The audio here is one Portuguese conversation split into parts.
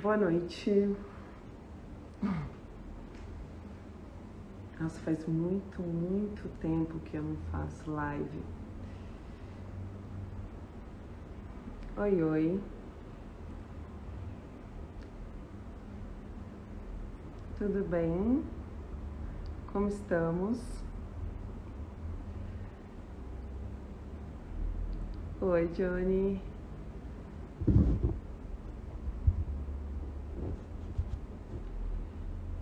Boa noite. Nossa, faz muito tempo que eu não faço live. Oi, oi. Tudo bem? Como estamos? Oi, Johnny.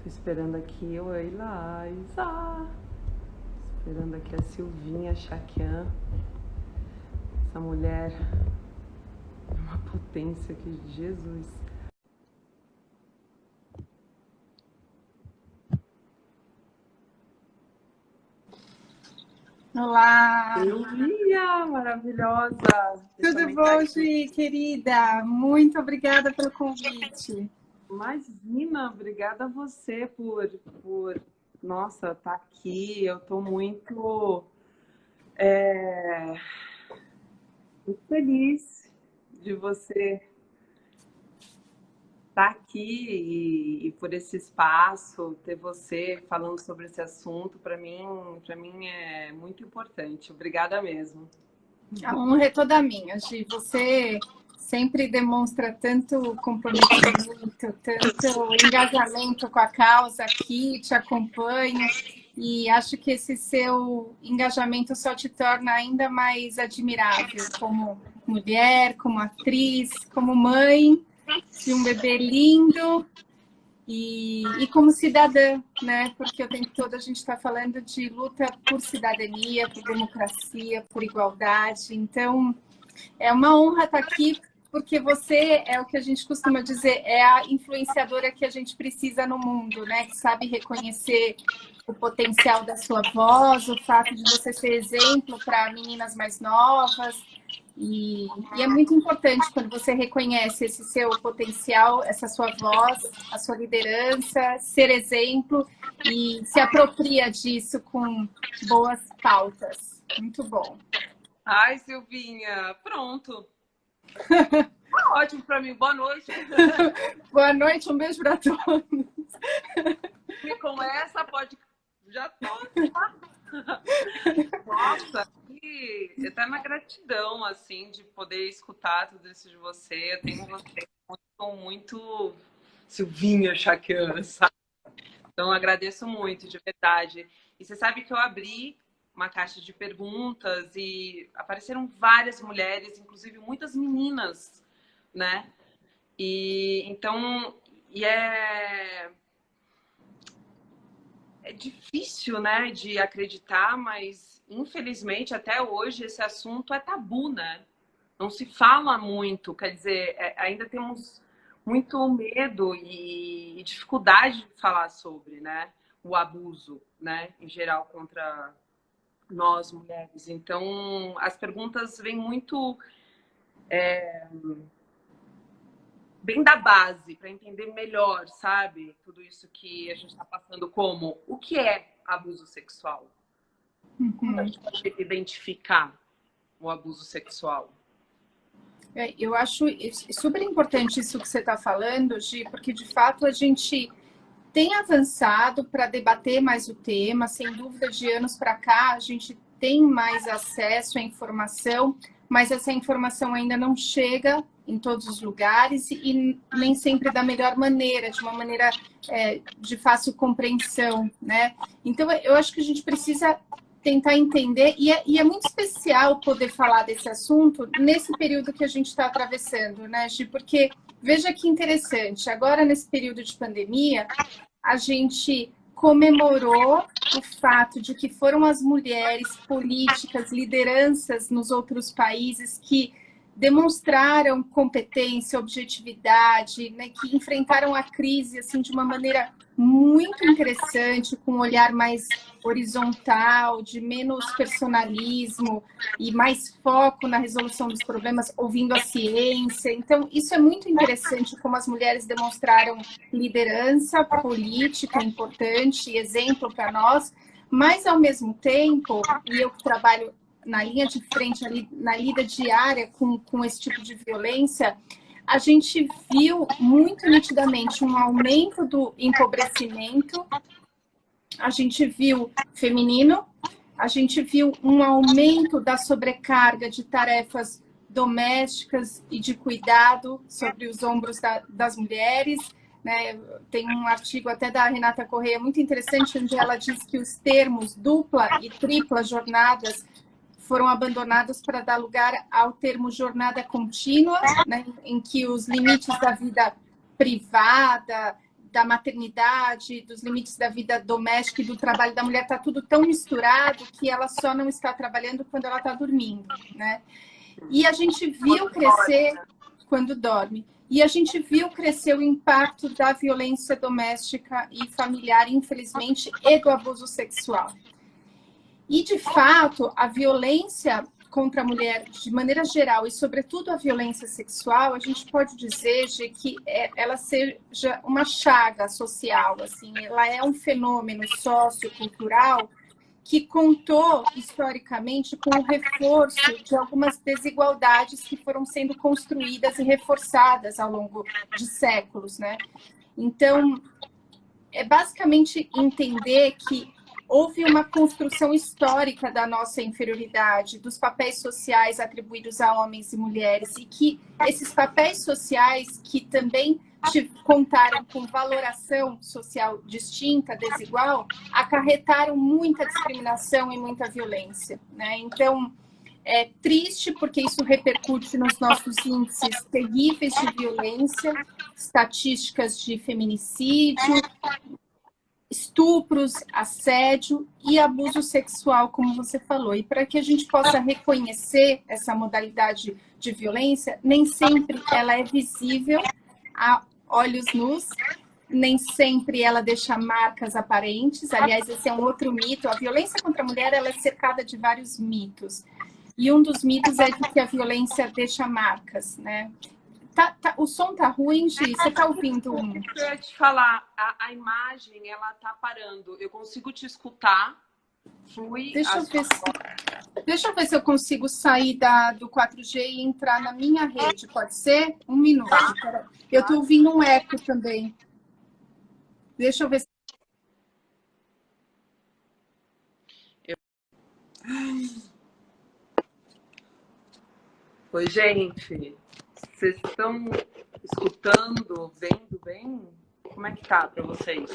Tô esperando aqui. Oi, Laísa. Esperando aqui a Silvinha Chaquian. Essa mulher é uma potência aqui, Jesus. Olá! Silvinha, maravilhosa! Tudo bom, Gi, querida? Muito obrigada pelo convite. Imagina, obrigada a você nossa, estar aqui. Eu estou muito feliz de você estar aqui e por esse espaço, ter você falando sobre esse assunto, para mim é muito importante. Obrigada mesmo. A honra é toda minha, Gi. Você sempre demonstra tanto comprometimento, tanto engajamento com a causa aqui, te acompanho e acho que esse seu engajamento só te torna ainda mais admirável como mulher, como atriz, como mãe de um bebê lindo. E como cidadã, né? Porque o tempo todo a gente está falando de luta por cidadania, por democracia, por igualdade. Então, é uma honra estar aqui, porque você é o que a gente costuma dizer, é a influenciadora que a gente precisa no mundo, né? Que sabe reconhecer o potencial da sua voz, o fato de você ser exemplo para meninas mais novas. E é muito importante quando você reconhece esse seu potencial, essa sua voz, a sua liderança, ser exemplo e se apropria disso com boas pautas. Muito bom. Ai, Silvinha, pronto. Tá ótimo para mim. Boa noite. Boa noite, um beijo para todos. E com essa pode já tô. Nossa, que eterna gratidão, assim, de poder escutar tudo isso de você. Eu tenho você muito Silvinha Chaquiana, sabe? Então, agradeço muito, de verdade. E você sabe que eu abri uma caixa de perguntas e apareceram várias mulheres, inclusive muitas meninas, né? E então, e é difícil, né, de acreditar, mas infelizmente até hoje esse assunto é tabu, né? Não se fala muito, quer dizer, ainda temos muito medo e dificuldade de falar sobre, né, o abuso, né, em geral contra nós mulheres. Então, as perguntas vêm muito bem da base para entender melhor, sabe? Tudo isso que a gente está passando, como o que é abuso sexual? Como a gente pode identificar o abuso sexual? Eu acho super importante isso que você está falando, Gi, porque de fato a gente tem avançado para debater mais o tema, sem dúvida, de anos para cá, a gente tem mais acesso à informação, mas essa informação ainda não chega em todos os lugares e nem sempre da melhor maneira, de uma maneira de fácil compreensão, né? Então, eu acho que a gente precisa tentar entender, e é muito especial poder falar desse assunto nesse período que a gente está atravessando, né, Gi? Porque, veja que interessante, agora nesse período de pandemia, a gente comemorou o fato de que foram as mulheres políticas, lideranças nos outros países que demonstraram competência, objetividade, né, que enfrentaram a crise assim de uma maneira muito interessante, com um olhar mais horizontal, de menos personalismo e mais foco na resolução dos problemas, ouvindo a ciência. Então, isso é muito interessante, como as mulheres demonstraram liderança política importante, exemplo para nós, mas, ao mesmo tempo, e eu que trabalho na linha de frente, ali, na lida diária com esse tipo de violência, a gente viu muito nitidamente um aumento do empobrecimento, a gente viu feminino, a gente viu um aumento da sobrecarga de tarefas domésticas e de cuidado sobre os ombros das mulheres, né? Tem um artigo até da Renata Correia muito interessante, onde ela diz que os termos dupla e tripla jornadas foram abandonados para dar lugar ao termo jornada contínua, né? Em que os limites da vida privada, da maternidade, dos limites da vida doméstica e do trabalho da mulher, está tudo tão misturado que ela só não está trabalhando quando ela está dormindo, né? E a gente viu crescer quando dorme. E a gente viu crescer o impacto da violência doméstica e familiar, infelizmente, e do abuso sexual. E, de fato, a violência contra a mulher, de maneira geral, e sobretudo a violência sexual, a gente pode dizer que ela seja uma chaga social, assim, ela é um fenômeno sociocultural que contou, historicamente, com o reforço de algumas desigualdades que foram sendo construídas e reforçadas ao longo de séculos, né? Então, é basicamente entender que houve uma construção histórica da nossa inferioridade, dos papéis sociais atribuídos a homens e mulheres, e que esses papéis sociais que também contaram com valoração social distinta, desigual, acarretaram muita discriminação e muita violência, né? Então, é triste porque isso repercute nos nossos índices terríveis de violência, estatísticas de feminicídio, estupros, assédio e abuso sexual, como você falou. E para que a gente possa reconhecer essa modalidade de violência, nem sempre ela é visível a olhos nus, nem sempre ela deixa marcas aparentes. Aliás, esse é um outro mito. A violência contra a mulher ela é cercada de vários mitos. E um dos mitos é de que a violência deixa marcas, né? O som tá ruim, Gi? Você tá ouvindo um? Eu ia te falar, a imagem, ela tá parando. Eu consigo te escutar. Deixa eu ver se eu consigo sair do 4G e entrar na minha rede. Pode ser? Um minuto. Eu tô ouvindo um eco também. Deixa eu ver se... Oi, gente. Vocês estão escutando, vendo bem? Como é que tá para vocês?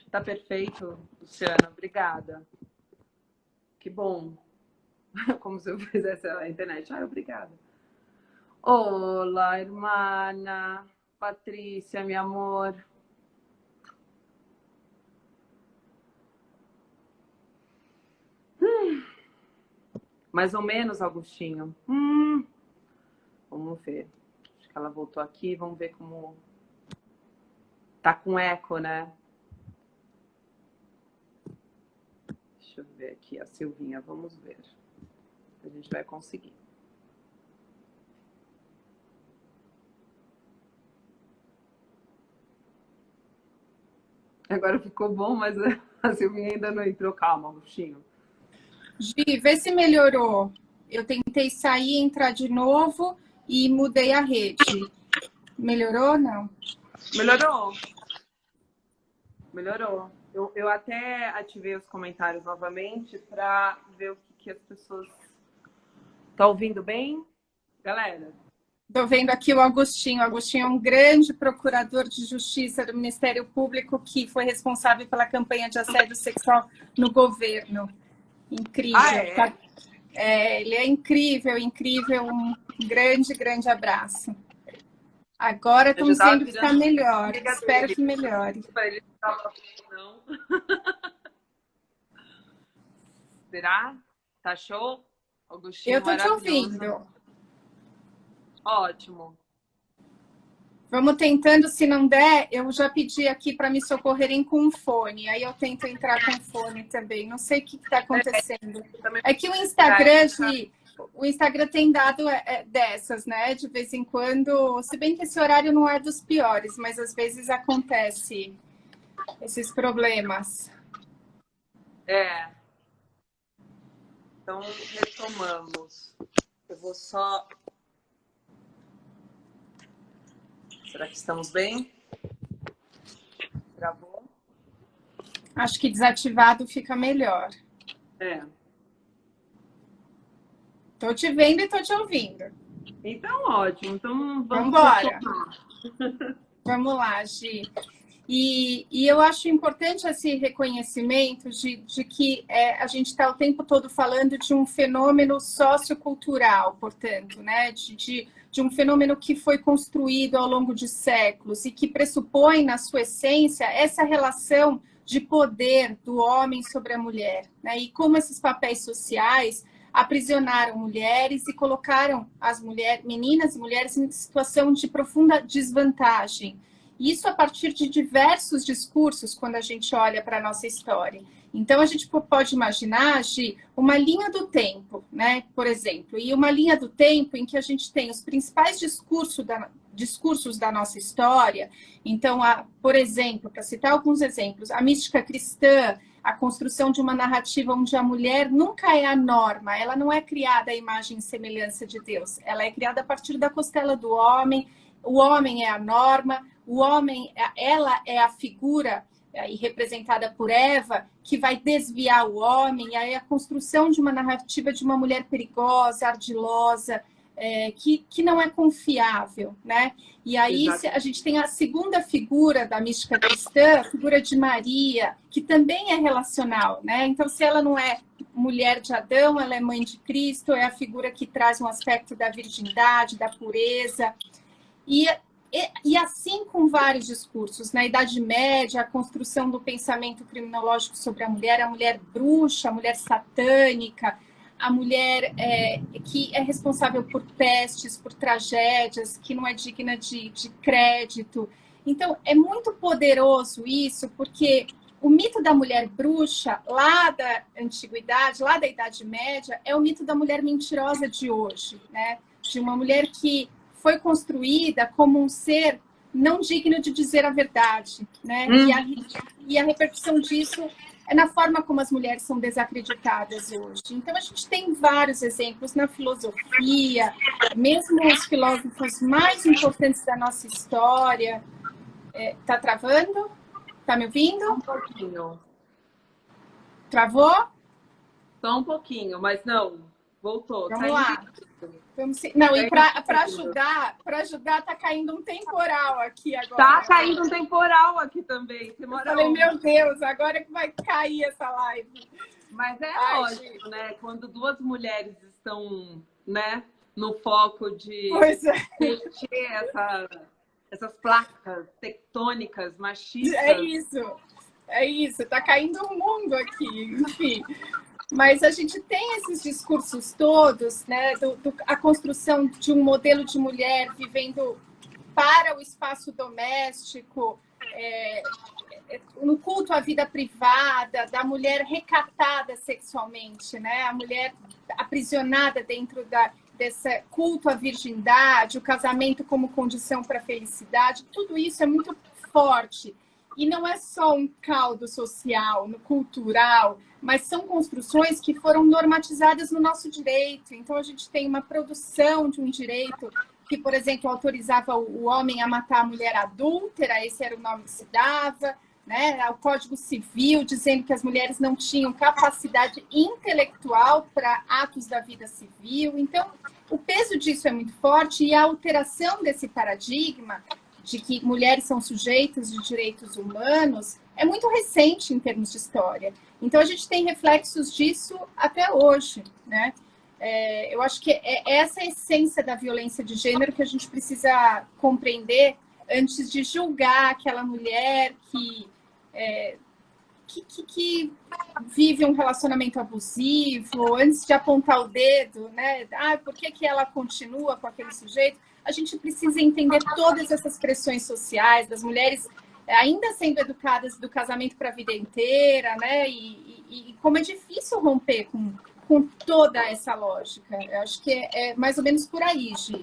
Tá perfeito, Luciana. Obrigada. Que bom. Como se eu fizesse a internet. Obrigada. Olá, irmã Patrícia, meu amor. Mais ou menos, Augustinho. Vamos ver. Acho que ela voltou aqui. Vamos ver como... Tá com eco, né? Deixa eu ver aqui a Silvinha. Vamos ver. A gente vai conseguir. Agora ficou bom, mas a Silvinha ainda não entrou. Calma, Augustinho. Gi, vê se melhorou. Eu tentei sair, entrar de novo e mudei a rede. Melhorou, não? Melhorou. Melhorou. Eu até ativei os comentários novamente para ver o que as pessoas... Tá ouvindo bem, galera? Estou vendo aqui o Agostinho. O Agostinho é um grande procurador de justiça do Ministério Público que foi responsável pela campanha de assédio sexual no governo. Incrível. Ele é incrível, incrível. Um grande, grande abraço. Agora estamos vendo que está melhor. Espero que melhore. Não. Será? Tá show? Augustinho, eu estou te ouvindo. Ótimo. Vamos tentando, se não der, eu já pedi aqui para me socorrerem com um fone. Aí eu tento entrar com fone também. Não sei o que está acontecendo. É que o Instagram tem dado dessas, né? De vez em quando, se bem que esse horário não é dos piores, mas às vezes acontece esses problemas. Então, retomamos. Eu vou só Será que estamos bem? Gravou? Acho que desativado fica melhor. É. Tô te vendo e tô te ouvindo. Então, ótimo. Então, vamos embora. retomar. Vamos lá, Gi. E eu acho importante esse reconhecimento de que a gente está o tempo todo falando de um fenômeno sociocultural, portanto, né? De um fenômeno que foi construído ao longo de séculos e que pressupõe, na sua essência, essa relação de poder do homem sobre a mulher, né? E como esses papéis sociais aprisionaram mulheres e colocaram as meninas e mulheres em situação de profunda desvantagem. Isso a partir de diversos discursos, quando a gente olha para a nossa história. Então, a gente pode imaginar, Gi, uma linha do tempo, né? Por exemplo, e uma linha do tempo em que a gente tem os principais discursos da nossa história. Então, por exemplo, para citar alguns exemplos, a mística cristã, a construção de uma narrativa onde a mulher nunca é a norma, ela não é criada à imagem e semelhança de Deus, ela é criada a partir da costela do homem, o homem é a norma, o homem, ela é a figura aí representada por Eva, que vai desviar o homem, e aí a construção de uma narrativa de uma mulher perigosa, ardilosa, que não é confiável, né? E aí a gente tem a segunda figura da mística cristã, a figura de Maria, que também é relacional, né? Então, se ela não é mulher de Adão, ela é mãe de Cristo, é a figura que traz um aspecto da virgindade, da pureza. E assim com vários discursos. Na Idade Média, a construção do pensamento criminológico sobre a mulher bruxa, a mulher satânica, a mulher que é responsável por pestes, por tragédias, que não é digna de crédito. Então, é muito poderoso isso, porque o mito da mulher bruxa, lá da antiguidade, lá da Idade Média, é o mito da mulher mentirosa de hoje, né? De uma mulher que foi construída como um ser não digno de dizer a verdade, né? E a repercussão disso é na forma como as mulheres são desacreditadas hoje. Então, a gente tem vários exemplos na filosofia, mesmo os filósofos mais importantes da nossa história. Tá travando? Tá me ouvindo? Um pouquinho. Travou? Só um pouquinho, mas não, voltou. Vamos lá. Não, e para ajudar, tá caindo um temporal aqui agora. Tá caindo um temporal aqui também. Você mora falei, onde? meu Deus, agora que vai cair essa live. Mas lógico, né? Quando duas mulheres estão, né, no foco de mexer essas placas tectônicas machistas. É isso. Tá caindo um mundo aqui, enfim. Mas a gente tem esses discursos todos, né? A construção de um modelo de mulher vivendo para o espaço doméstico, no culto à vida privada, da mulher recatada sexualmente, né? A mulher aprisionada dentro desse culto à virgindade, o casamento como condição para a felicidade. Tudo isso é muito forte. E não é só um caldo social, cultural, mas são construções que foram normatizadas no nosso direito. Então, a gente tem uma produção de um direito que, por exemplo, autorizava o homem a matar a mulher adúltera, esse era o nome que se dava, né? O Código Civil dizendo que as mulheres não tinham capacidade intelectual para atos da vida civil. Então, o peso disso é muito forte e a alteração desse paradigma de que mulheres são sujeitas de direitos humanos, é muito recente em termos de história. Então, a gente tem reflexos disso até hoje, né? Eu acho que é essa a essência da violência de gênero que a gente precisa compreender antes de julgar aquela mulher que vive um relacionamento abusivo, antes de apontar o dedo, né? Por que ela continua com aquele sujeito? A gente precisa entender todas essas pressões sociais das mulheres ainda sendo educadas do casamento para a vida inteira, né? E como é difícil romper com toda essa lógica. Eu acho que é mais ou menos por aí, Gi.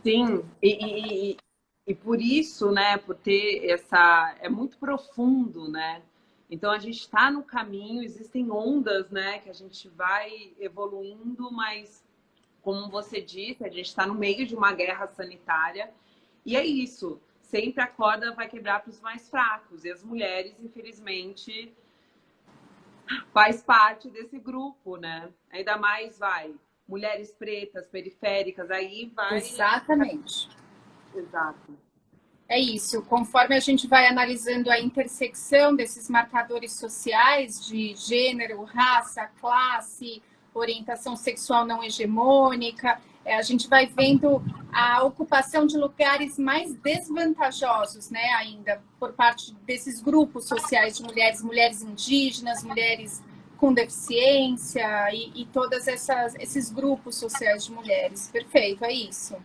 Sim, e por isso, né, por ter é muito profundo, né? Então a gente está no caminho, existem ondas, né, que a gente vai evoluindo, mas como você disse, a gente está no meio de uma guerra sanitária e é isso. Sempre a corda vai quebrar para os mais fracos. E as mulheres, infelizmente, faz parte desse grupo, né? Ainda mais mulheres pretas, periféricas, aí vai... Exatamente. Exato. É isso, conforme a gente vai analisando a intersecção desses marcadores sociais de gênero, raça, classe, orientação sexual não hegemônica, a gente vai vendo a ocupação de lugares mais desvantajosos, né, ainda, por parte desses grupos sociais de mulheres, mulheres indígenas, mulheres com deficiência e todos esses grupos sociais de mulheres. Perfeito, é isso.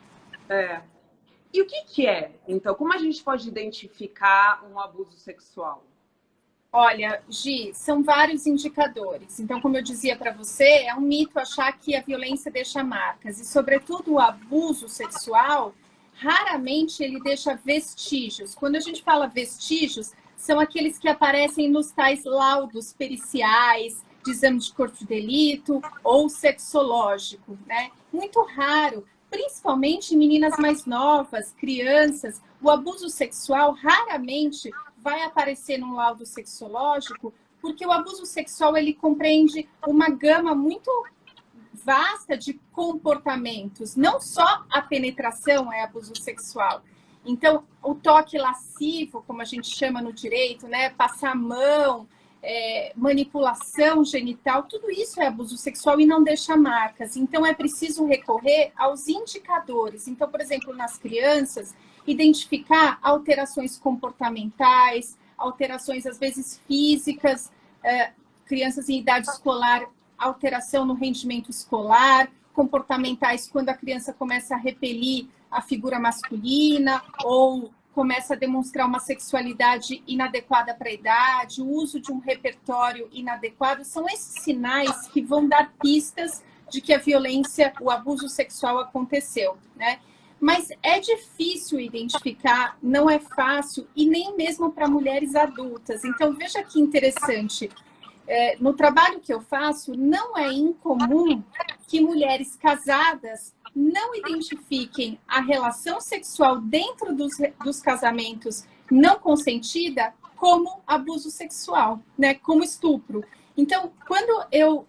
É. E o que é? Então, como a gente pode identificar um abuso sexual? Olha, Gi, são vários indicadores. Então, como eu dizia para você, é um mito achar que a violência deixa marcas. E, sobretudo, o abuso sexual, raramente ele deixa vestígios. Quando a gente fala vestígios, são aqueles que aparecem nos tais laudos periciais, de exame de corpo de delito ou sexológico, né? Muito raro. Principalmente em meninas mais novas, crianças, o abuso sexual raramente vai aparecer num laudo sexológico, porque o abuso sexual ele compreende uma gama muito vasta de comportamentos. Não só a penetração é abuso sexual. Então, o toque lascivo, como a gente chama no direito, né, passar a mão, manipulação genital, tudo isso é abuso sexual e não deixa marcas. Então, é preciso recorrer aos indicadores. Então, por exemplo, nas crianças, identificar alterações comportamentais, alterações, às vezes, físicas, crianças em idade escolar, alteração no rendimento escolar, comportamentais, quando a criança começa a repelir a figura masculina ou começa a demonstrar uma sexualidade inadequada para a idade, o uso de um repertório inadequado, são esses sinais que vão dar pistas de que a violência, o abuso sexual aconteceu, né? Mas é difícil identificar, não é fácil, e nem mesmo para mulheres adultas. Então, veja que interessante, no trabalho que eu faço, não é incomum que mulheres casadas não identifiquem a relação sexual dentro dos casamentos não consentida como abuso sexual, né? Como estupro. Então, quando eu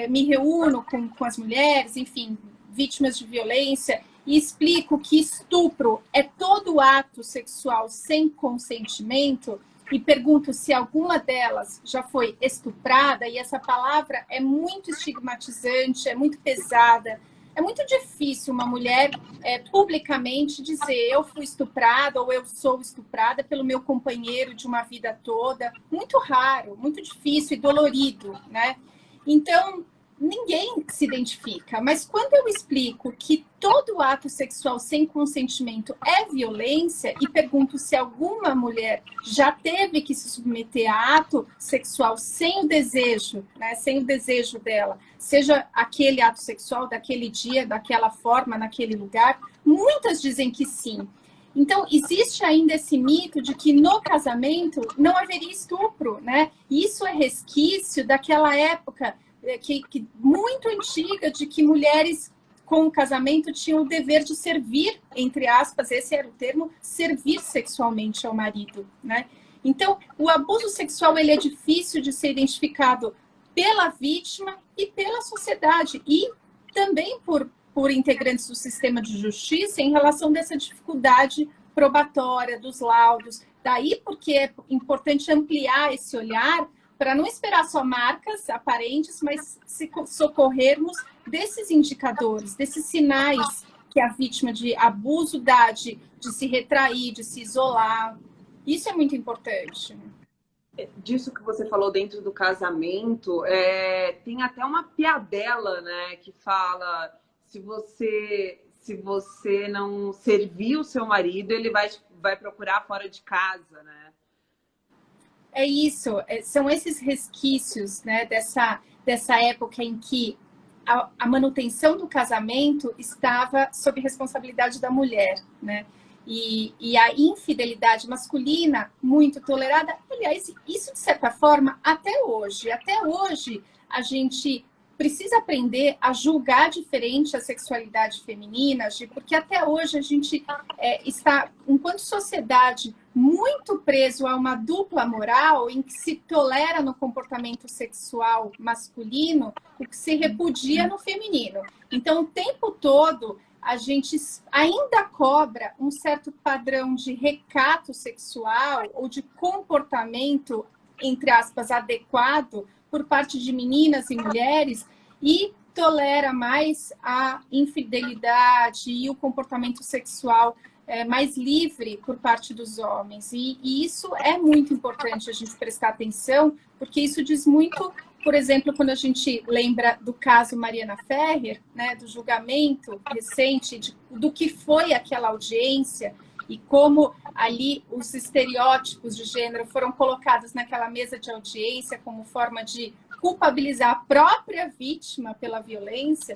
me reúno com as mulheres, enfim, vítimas de violência, e explico que estupro é todo ato sexual sem consentimento, e pergunto se alguma delas já foi estuprada, e essa palavra é muito estigmatizante, é muito pesada. É muito difícil uma mulher publicamente dizer eu fui estuprada ou eu sou estuprada pelo meu companheiro de uma vida toda. Muito raro, muito difícil e dolorido, né? Então, ninguém se identifica. Mas quando eu explico que todo ato sexual sem consentimento é violência e pergunto se alguma mulher já teve que se submeter a ato sexual sem o desejo, né, sem o desejo dela, seja aquele ato sexual daquele dia, daquela forma, naquele lugar, muitas dizem que sim. Então, existe ainda esse mito de que no casamento não haveria estupro, né? Isso é resquício daquela época que muito antiga, de que mulheres com o casamento tinham o dever de servir, entre aspas, esse era o termo, servir sexualmente ao marido, né? Então, o abuso sexual ele é difícil de ser identificado pela vítima e pela sociedade, e também por integrantes do sistema de justiça em relação dessa dificuldade probatória dos laudos. Daí porque é importante ampliar esse olhar para não esperar só marcas aparentes, mas se socorrermos desses indicadores, desses sinais que a vítima de abuso dá de se retrair, de se isolar. Isso é muito importante. Disso que você falou dentro do casamento, tem até uma piadela, né, que fala se você não servir o seu marido, ele vai procurar fora de casa, né? É isso, são esses resquícios, né, dessa época em que a manutenção do casamento estava sob responsabilidade da mulher, né? E a infidelidade masculina muito tolerada. Aliás, isso de certa forma, até hoje a gente precisa aprender a julgar diferente a sexualidade feminina, Gi, porque até hoje a gente está, enquanto sociedade, muito preso a uma dupla moral em que se tolera no comportamento sexual masculino o que se repudia no feminino. Então, o tempo todo, a gente ainda cobra um certo padrão de recato sexual ou de comportamento, entre aspas, adequado por parte de meninas e mulheres e tolera mais a infidelidade e o comportamento sexual mais livre por parte dos homens. E isso é muito importante a gente prestar atenção, porque isso diz muito, por exemplo, quando a gente lembra do caso Mariana Ferrer, né, do julgamento recente, do que foi aquela audiência e como ali os estereótipos de gênero foram colocados naquela mesa de audiência como forma de culpabilizar a própria vítima pela violência,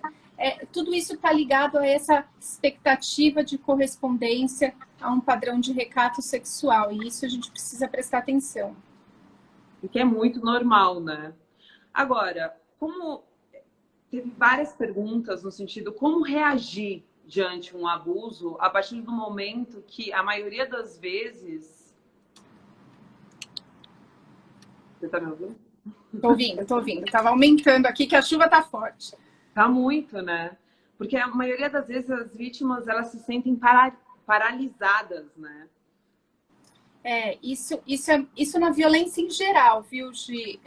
tudo isso está ligado a essa expectativa de correspondência a um padrão de recato sexual, e isso a gente precisa prestar atenção. O que é muito normal, né? Agora, como teve várias perguntas no sentido como reagir diante um abuso a partir do momento que a maioria das vezes... Você está me ouvindo? Tô ouvindo. Estava aumentando aqui que a chuva tá forte. Tá muito, né? Porque a maioria das vezes as vítimas, elas se sentem paralisadas, né? Isso na violência em geral, viu, Gi?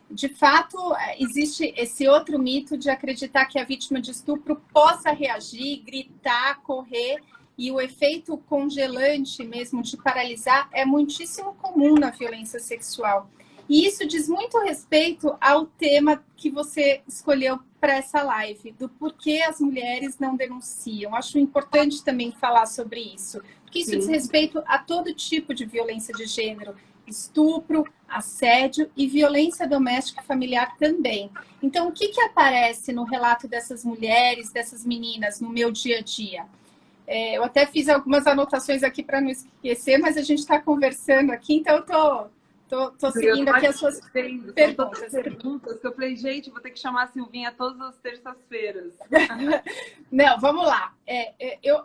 De fato, existe esse outro mito de acreditar que a vítima de estupro possa reagir, gritar, correr, e o efeito congelante mesmo de paralisar é muitíssimo comum na violência sexual. E isso diz muito respeito ao tema que você escolheu para essa live, do porquê as mulheres não denunciam. Acho importante também falar sobre isso, porque isso diz respeito a todo tipo de violência de gênero, estupro, assédio e violência doméstica e familiar também. Então, o que aparece no relato dessas mulheres, dessas meninas, no meu dia a dia? Eu até fiz algumas anotações aqui para não esquecer, mas a gente está conversando aqui, então eu Tô seguindo aqui as suas perguntas que eu falei, gente, vou ter que chamar a Silvinha todas as terças-feiras. Não, vamos lá.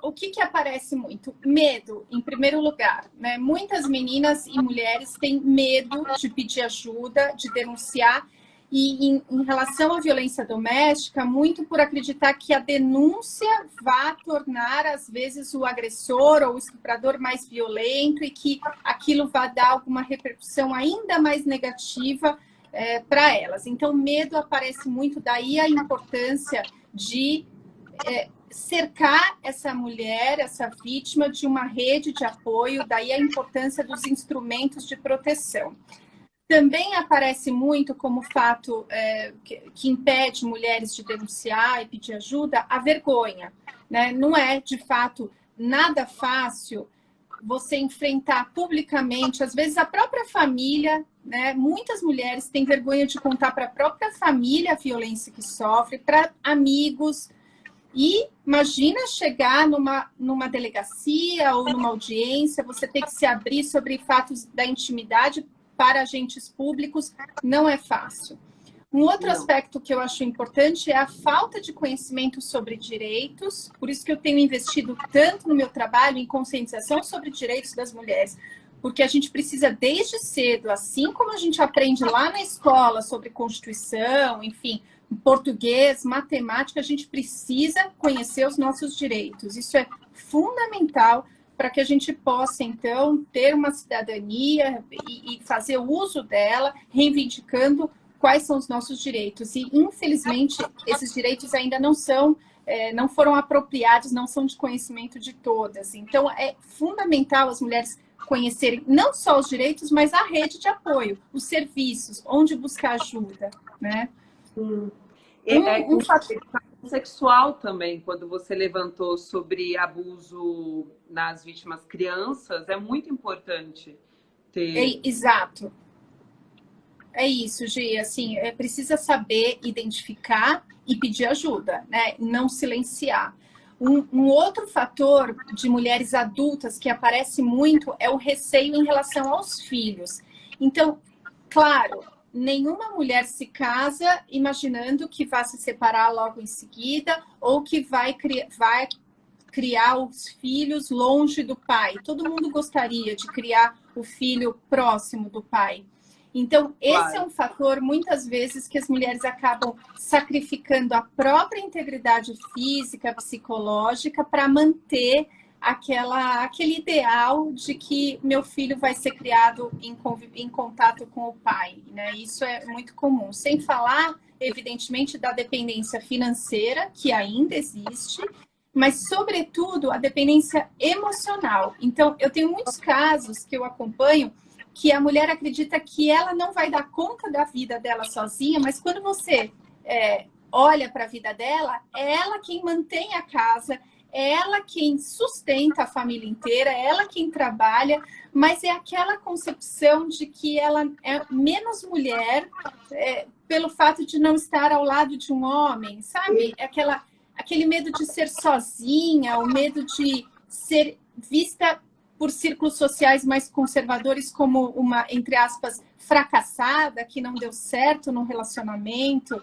O que aparece muito? Medo, em primeiro lugar, né? Muitas meninas e mulheres têm medo de pedir ajuda, de denunciar. E em relação à violência doméstica, muito por acreditar que a denúncia vai tornar, às vezes, o agressor ou o estuprador mais violento e que aquilo vai dar alguma repercussão ainda mais negativa para elas. Então, medo aparece muito, daí a importância de cercar essa mulher, essa vítima, de uma rede de apoio, daí a importância dos instrumentos de proteção. Também aparece muito como fato que impede mulheres de denunciar e pedir ajuda, a vergonha, né? Não é, de fato, nada fácil você enfrentar publicamente, às vezes a própria família, né? Muitas mulheres têm vergonha de contar para a própria família a violência que sofre, para amigos. E imagina chegar numa delegacia ou numa audiência, você ter que se abrir sobre fatos da intimidade para agentes públicos, não é fácil. Um outro aspecto que eu acho importante é a falta de conhecimento sobre direitos, por isso que eu tenho investido tanto no meu trabalho em conscientização sobre direitos das mulheres, porque a gente precisa desde cedo, assim como a gente aprende lá na escola sobre Constituição, enfim, português, matemática, a gente precisa conhecer os nossos direitos. Isso é fundamental para que a gente possa, então, ter uma cidadania e fazer uso dela, reivindicando quais são os nossos direitos. E, infelizmente, esses direitos ainda não foram apropriados, não são de conhecimento de todas. Então, é fundamental as mulheres conhecerem não só os direitos, mas a rede de apoio, os serviços, onde buscar ajuda, né? Um fator sexual também, quando você levantou sobre abuso nas vítimas crianças, é muito importante ter... Exato. É isso, Gi, assim, precisa saber identificar e pedir ajuda, né? Não silenciar. Um outro fator de mulheres adultas que aparece muito é o receio em relação aos filhos. Então, claro, nenhuma mulher se casa imaginando que vai se separar logo em seguida ou que vai criar os filhos longe do pai. Todo mundo gostaria de criar o filho próximo do pai. Então, esse é um fator, muitas vezes, que as mulheres acabam sacrificando a própria integridade física, psicológica, para manter aquele ideal de que meu filho vai ser criado em contato com o pai, né? Isso é muito comum. Sem falar, evidentemente, da dependência financeira, que ainda existe, mas, sobretudo, a dependência emocional. Então, eu tenho muitos casos que eu acompanho que a mulher acredita que ela não vai dar conta da vida dela sozinha, mas quando você olha para a vida dela, é ela quem mantém a casa, é ela quem sustenta a família inteira, é ela quem trabalha, mas é aquela concepção de que ela é menos mulher pelo fato de não estar ao lado de um homem, sabe? É aquele medo de ser sozinha, o medo de ser vista por círculos sociais mais conservadores como uma, entre aspas, fracassada, que não deu certo no relacionamento.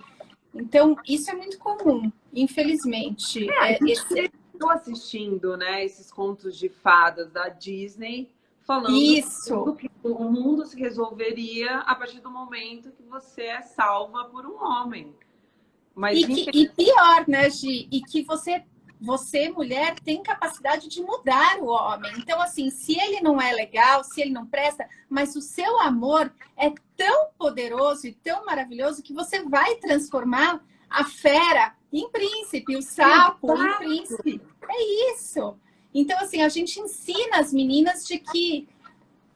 Então, isso é muito comum, infelizmente. Estou assistindo, né, esses contos de fadas da Disney, falando que o mundo se resolveria a partir do momento que você é salva por um homem. Mas, e pior, né, Gi? E que você, mulher, tem capacidade de mudar o homem. Então, assim, se ele não é legal, se ele não presta, mas o seu amor é tão poderoso e tão maravilhoso que você vai transformar a fera em príncipe, o sapo em príncipe. É isso. Então, assim, a gente ensina as meninas de que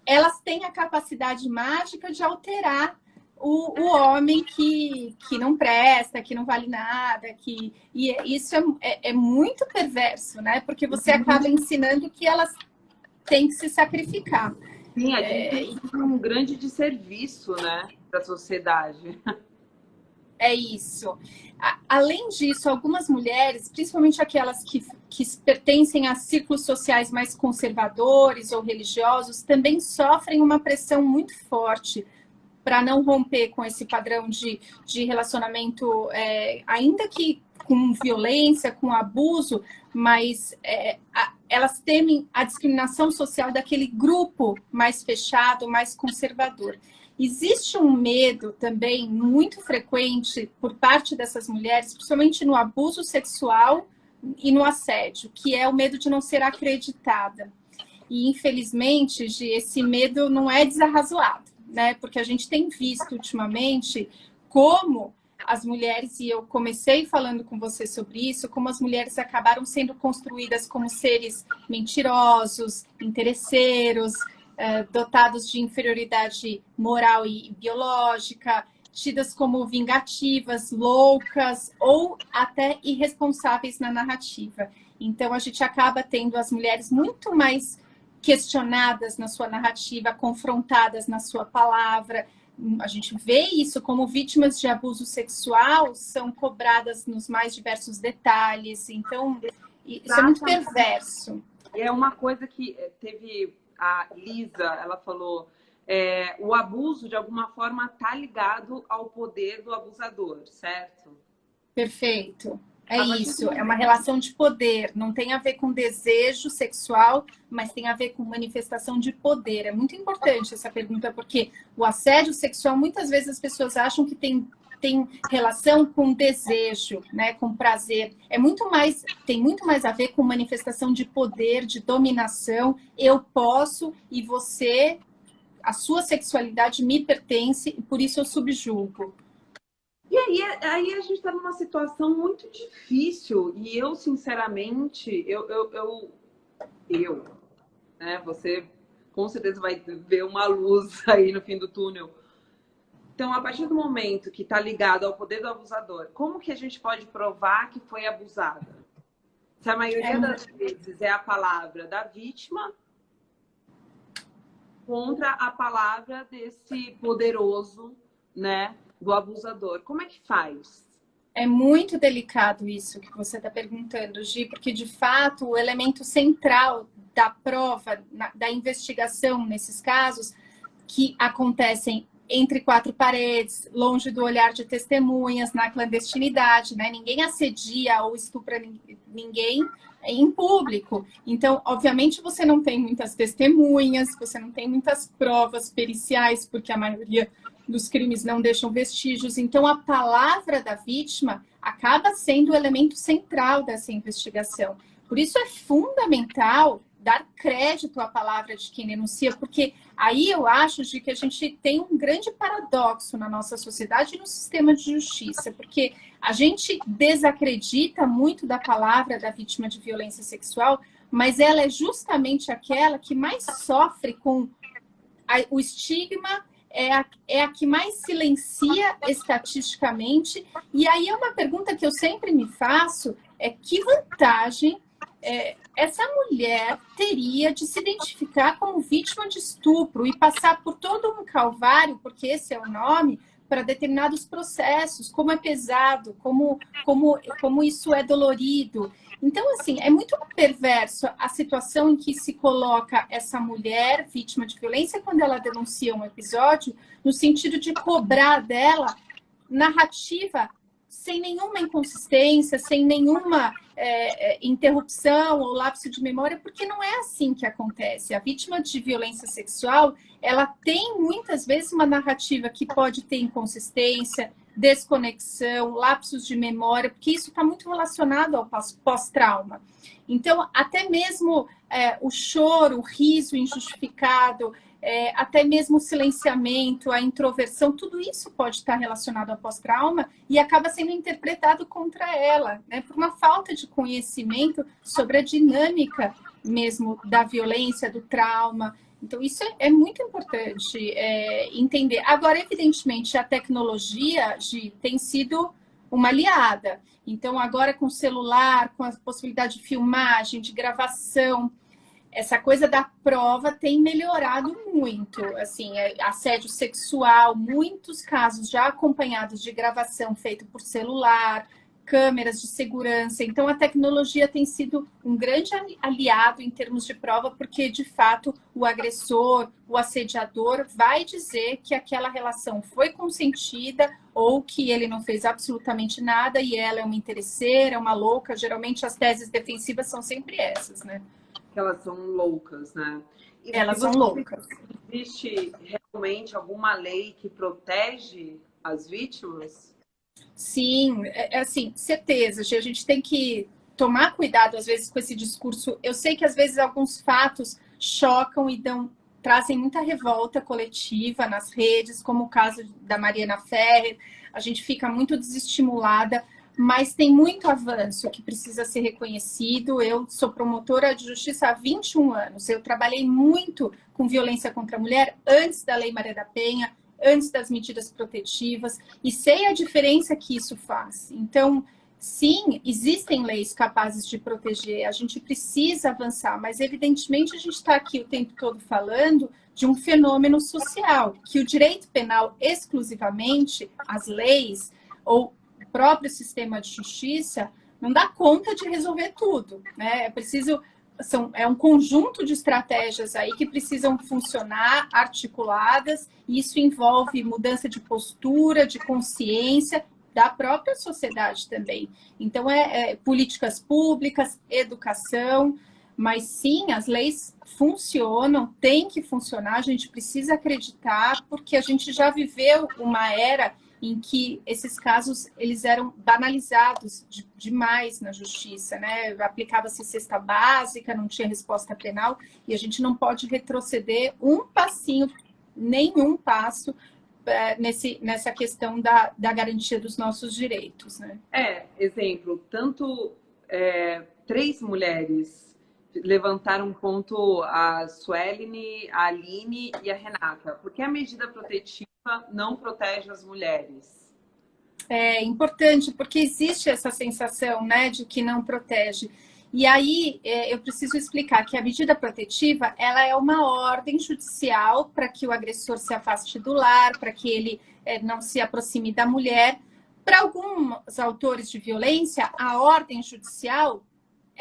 elas têm a capacidade mágica de alterar o homem que não presta, que não vale nada, e isso é muito perverso, né? Porque você acaba ensinando que elas têm que se sacrificar. Sim, a gente é um grande desserviço, né, para a sociedade. É isso. Além disso, algumas mulheres, principalmente aquelas que pertencem a círculos sociais mais conservadores ou religiosos, também sofrem uma pressão muito forte para não romper com esse padrão de relacionamento, ainda que com violência, com abuso, mas elas temem a discriminação social daquele grupo mais fechado, mais conservador. Existe um medo também muito frequente por parte dessas mulheres, principalmente no abuso sexual e no assédio, que é o medo de não ser acreditada. E, infelizmente, esse medo não é desarrazoado, né? Porque a gente tem visto ultimamente como as mulheres, e eu comecei falando com você sobre isso, como as mulheres acabaram sendo construídas como seres mentirosos, interesseiros, dotados de inferioridade moral e biológica, tidas como vingativas, loucas ou até irresponsáveis na narrativa. Então, a gente acaba tendo as mulheres muito mais questionadas na sua narrativa, confrontadas na sua palavra. A gente vê isso como vítimas de abuso sexual são cobradas nos mais diversos detalhes. Então, isso é muito perverso. É uma coisa que teve a Lisa, ela falou, o abuso de alguma forma está ligado ao poder do abusador, certo? Perfeito. É isso, é uma relação de poder, não tem a ver com desejo sexual, mas tem a ver com manifestação de poder. É muito importante essa pergunta, porque o assédio sexual, muitas vezes as pessoas acham que tem relação com desejo, né, com prazer. Tem muito mais a ver com manifestação de poder, de dominação. Eu posso e você, a sua sexualidade me pertence e por isso eu subjugo. E aí a gente está numa situação muito difícil. E eu, sinceramente, né? Você com certeza vai ver uma luz aí no fim do túnel. Então, a partir do momento que está ligado ao poder do abusador, como que a gente pode provar que foi abusada? Se a maioria das vezes é a palavra da vítima contra a palavra desse poderoso, né, do abusador. Como é que faz? É muito delicado isso que você está perguntando, Gi, porque, de fato, o elemento central da prova, da investigação nesses casos, que acontecem entre quatro paredes, longe do olhar de testemunhas, na clandestinidade, né? Ninguém assedia ou estupra ninguém em público. Então, obviamente, você não tem muitas testemunhas, você não tem muitas provas periciais, porque a maioria dos crimes não deixam vestígios. Então, a palavra da vítima acaba sendo o elemento central dessa investigação. Por isso é fundamental dar crédito à palavra de quem denuncia, porque aí eu acho de que a gente tem um grande paradoxo na nossa sociedade e no sistema de justiça, porque a gente desacredita muito da palavra da vítima de violência sexual, mas ela é justamente aquela que mais sofre com o estigma, é a que mais silencia estatisticamente. E aí é uma pergunta que eu sempre me faço, é que vantagem essa mulher teria de se identificar como vítima de estupro e passar por todo um calvário, porque esse é o nome, para determinados processos, como é pesado, como isso é dolorido. Então, assim, é muito perverso a situação em que se coloca essa mulher vítima de violência quando ela denuncia um episódio, no sentido de cobrar dela narrativa sem nenhuma inconsistência, sem nenhuma interrupção ou lapso de memória, porque não é assim que acontece. A vítima de violência sexual, ela tem muitas vezes uma narrativa que pode ter inconsistência, desconexão, lapsos de memória, porque isso está muito relacionado ao pós-trauma. Então, até mesmo o choro, o riso injustificado, até mesmo o silenciamento, a introversão, tudo isso pode estar relacionado ao pós-trauma e acaba sendo interpretado contra ela, né, por uma falta de conhecimento sobre a dinâmica mesmo da violência, do trauma. Então, isso é muito importante entender. Agora, evidentemente, a tecnologia tem sido uma aliada. Então, agora com o celular, com a possibilidade de filmagem, de gravação, essa coisa da prova tem melhorado muito, assim, assédio sexual, muitos casos já acompanhados de gravação feito por celular, câmeras de segurança. Então, a tecnologia tem sido um grande aliado em termos de prova, porque, de fato, o agressor, o assediador vai dizer que aquela relação foi consentida ou que ele não fez absolutamente nada e ela é uma interesseira, uma louca. Geralmente, as teses defensivas são sempre essas, né? Que elas são loucas, né? Elas são loucas. Existe realmente alguma lei que protege as vítimas? Sim, assim, certeza. A gente tem que tomar cuidado, às vezes, com esse discurso. Eu sei que, às vezes, alguns fatos chocam e trazem muita revolta coletiva nas redes, como o caso da Mariana Ferrer. A gente fica muito desestimulada, mas tem muito avanço que precisa ser reconhecido. Eu sou promotora de justiça há 21 anos. Eu trabalhei muito com violência contra a mulher antes da Lei Maria da Penha, antes das medidas protetivas, e sei a diferença que isso faz. Então, sim, existem leis capazes de proteger, a gente precisa avançar, mas evidentemente a gente está aqui o tempo todo falando de um fenômeno social, que o direito penal exclusivamente, as leis, ou o próprio sistema de justiça, não dá conta de resolver tudo, né? É um conjunto de estratégias aí que precisam funcionar, articuladas, e isso envolve mudança de postura, de consciência da própria sociedade também. Então, políticas públicas, educação, mas sim, as leis funcionam, tem que funcionar, a gente precisa acreditar, porque a gente já viveu uma era em que esses casos eles eram banalizados demais na justiça, né? Aplicava-se cesta básica, não tinha resposta penal, e a gente não pode retroceder um passinho, nenhum passo nessa questão da garantia dos nossos direitos, né? Exemplo, tanto 3 mulheres levantaram um ponto, a Sueline, a Aline e a Renata, porque a medida protetiva não protege as mulheres. É importante, porque existe essa sensação, né, de que não protege. E aí, eu preciso explicar que a medida protetiva, ela é uma ordem judicial para que o agressor se afaste do lar, para que ele não se aproxime da mulher. Para alguns autores de violência, a ordem judicial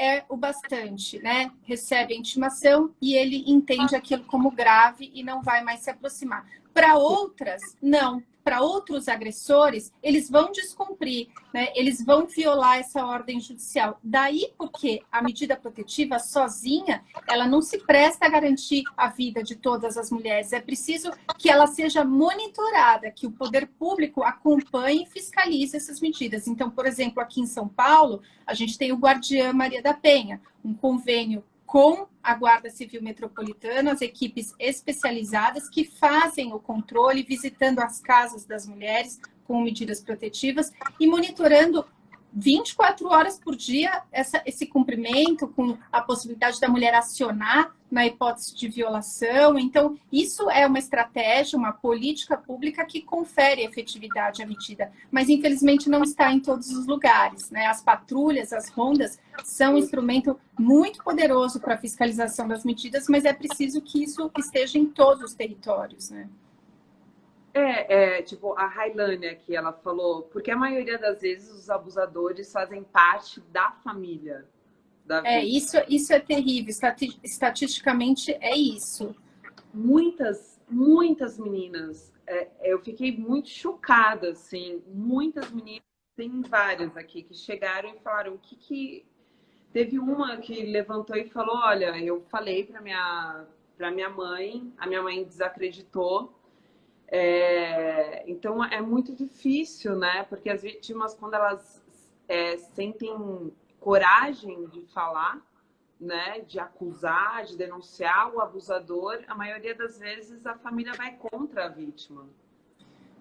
é o bastante, né? Recebe a intimação e ele entende aquilo como grave e não vai mais se aproximar. Para outras, não. Para outros agressores, eles vão descumprir, né? Eles vão violar essa ordem judicial. Daí porque a medida protetiva sozinha, ela não se presta a garantir a vida de todas as mulheres. É preciso que ela seja monitorada, que o poder público acompanhe e fiscalize essas medidas. Então, por exemplo, aqui em São Paulo, a gente tem o Guardiã Maria da Penha, um convênio com a Guarda Civil Metropolitana, as equipes especializadas que fazem o controle, visitando as casas das mulheres com medidas protetivas e monitorando 24 horas por dia esse cumprimento, com a possibilidade da mulher acionar na hipótese de violação. Então, isso é uma estratégia, uma política pública que confere efetividade à medida, mas infelizmente não está em todos os lugares, né? As patrulhas, as rondas, são um instrumento muito poderoso para a fiscalização das medidas, mas é preciso que isso esteja em todos os territórios, né? Tipo, a Railânia que ela falou, porque a maioria das vezes os abusadores fazem parte da família. Isso é terrível, estatisticamente é isso. Muitas meninas, eu fiquei muito chocada, assim, muitas meninas, tem várias aqui que chegaram e falaram que... Teve uma que levantou e falou, olha, eu falei para minha mãe, a minha mãe desacreditou. Então é muito difícil, né? Porque as vítimas, quando elas sentem coragem de falar, né? De acusar, de denunciar o abusador, a maioria das vezes a família vai contra a vítima.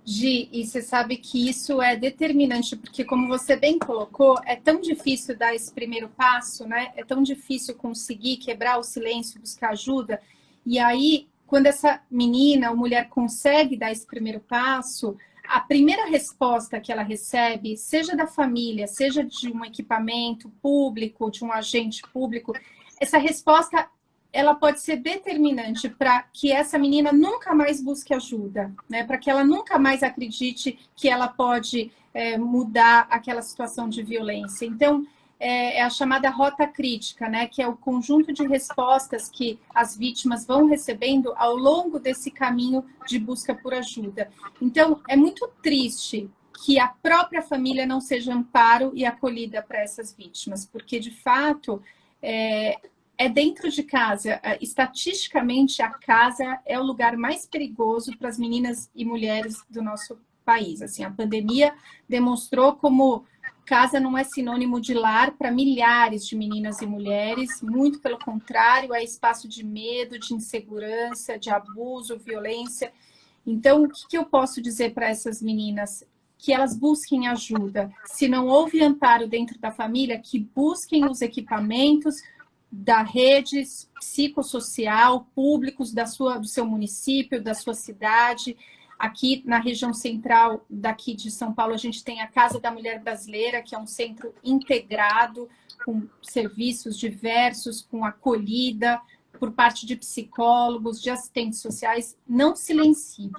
Gi, e você sabe que isso é determinante, porque como você bem colocou, é tão difícil dar esse primeiro passo, né? É tão difícil conseguir quebrar o silêncio, buscar ajuda. E aí, quando essa menina ou mulher consegue dar esse primeiro passo, a primeira resposta que ela recebe, seja da família, seja de um equipamento público, de um agente público, essa resposta ela pode ser determinante para que essa menina nunca mais busque ajuda, né? Para que ela nunca mais acredite que ela pode mudar aquela situação de violência. Então, é a chamada rota crítica, né? Que é o conjunto de respostas que as vítimas vão recebendo ao longo desse caminho de busca por ajuda. Então, é muito triste que a própria família não seja amparo e acolhida para essas vítimas, porque, de fato, é dentro de casa. Estatisticamente, a casa é o lugar mais perigoso para as meninas e mulheres do nosso país. Assim, a pandemia demonstrou como casa não é sinônimo de lar para milhares de meninas e mulheres, muito pelo contrário, é espaço de medo, de insegurança, de abuso, violência. Então, o que eu posso dizer para essas meninas? Que elas busquem ajuda. Se não houve amparo dentro da família, que busquem os equipamentos da rede psicossocial, públicos do seu município, da sua cidade. Aqui na região central daqui de São Paulo, a gente tem a Casa da Mulher Brasileira, que é um centro integrado, com serviços diversos, com acolhida por parte de psicólogos, de assistentes sociais. Não silencie,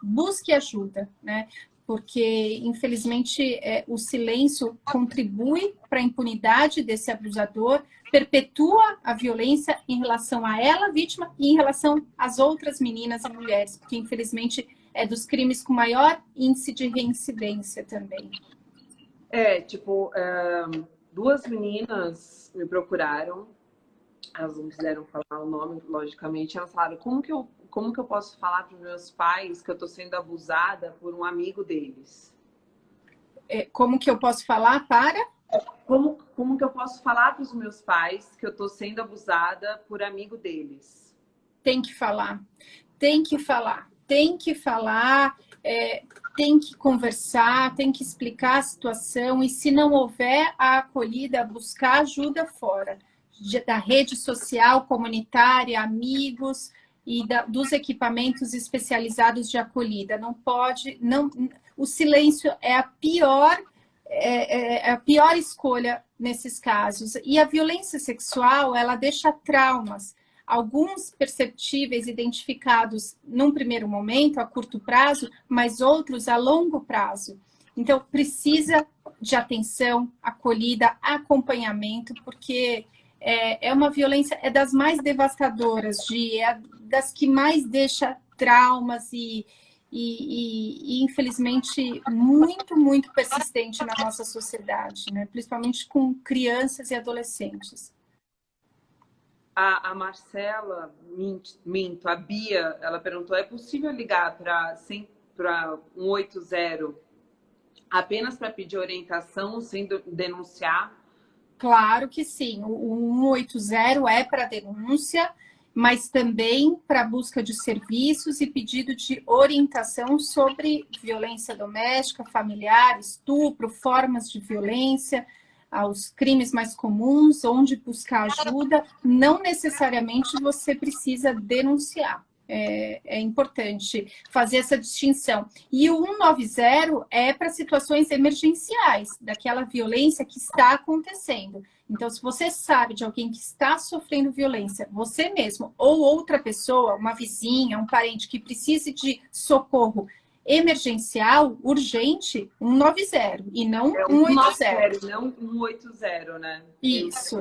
busque ajuda, né? Porque, infelizmente, o silêncio contribui para a impunidade desse abusador, perpetua a violência em relação a ela, vítima, e em relação às outras meninas e mulheres, porque, infelizmente, é dos crimes com maior índice de reincidência também. Duas meninas me procuraram, elas não quiseram falar o nome, logicamente, elas falaram, como que eu posso falar para os meus pais que eu estou sendo abusada por um amigo deles? Como que eu posso falar para? Como que eu posso falar para os meus pais que eu estou sendo abusada por amigo deles? Tem que falar, tem que falar, tem que falar, tem que conversar, tem que explicar a situação, e se não houver a acolhida, buscar ajuda fora, da rede social, comunitária, amigos e dos equipamentos especializados de acolhida. Não pode, o silêncio é a pior escolha nesses casos. E a violência sexual, ela deixa traumas, alguns perceptíveis, identificados num primeiro momento, a curto prazo, mas outros a longo prazo. Então, precisa de atenção, acolhida, acompanhamento, porque é uma violência, é das mais devastadoras, é das que mais deixa traumas e infelizmente, muito, muito persistente na nossa sociedade, né? Principalmente com crianças e adolescentes. A Marcela, a Bia, ela perguntou, é possível ligar para 180 apenas para pedir orientação sem denunciar? Claro que sim. O 180 é para denúncia, mas também para busca de serviços e pedido de orientação sobre violência doméstica, familiar, estupro, formas de violência, aos crimes mais comuns, onde buscar ajuda. Não necessariamente você precisa denunciar. É importante fazer essa distinção. E o 190 é para situações emergenciais, daquela violência que está acontecendo. Então, se você sabe de alguém que está sofrendo violência, você mesmo ou outra pessoa, uma vizinha, um parente que precise de socorro emergencial, urgente, 190 e não 180. Não 180, né? Isso.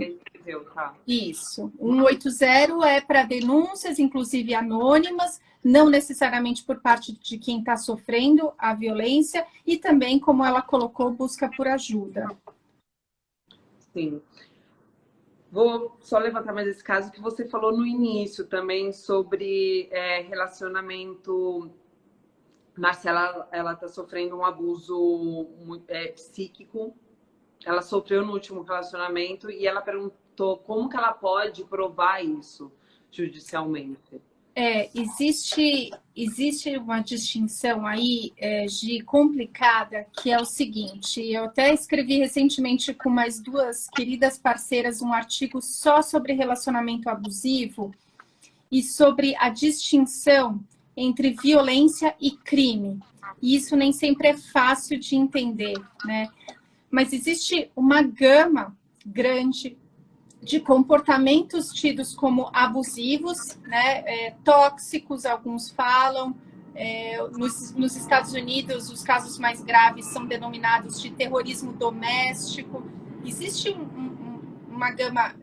Tá. Isso. 180 é para denúncias, inclusive anônimas, não necessariamente por parte de quem está sofrendo a violência, e também, como ela colocou, busca por ajuda. Sim. Vou só levantar mais esse caso que você falou no início também sobre relacionamento. Marcela, ela está sofrendo um abuso psíquico. Ela sofreu no último relacionamento e ela perguntou como que ela pode provar isso judicialmente. Existe uma distinção aí de complicada, que é o seguinte, eu até escrevi recentemente com mais duas queridas parceiras um artigo só sobre relacionamento abusivo e sobre a distinção entre violência e crime. E isso nem sempre é fácil de entender, né? Mas existe uma gama grande de comportamentos tidos como abusivos, né? Tóxicos, alguns falam. Nos Estados Unidos, os casos mais graves são denominados de terrorismo doméstico. Existe uma gama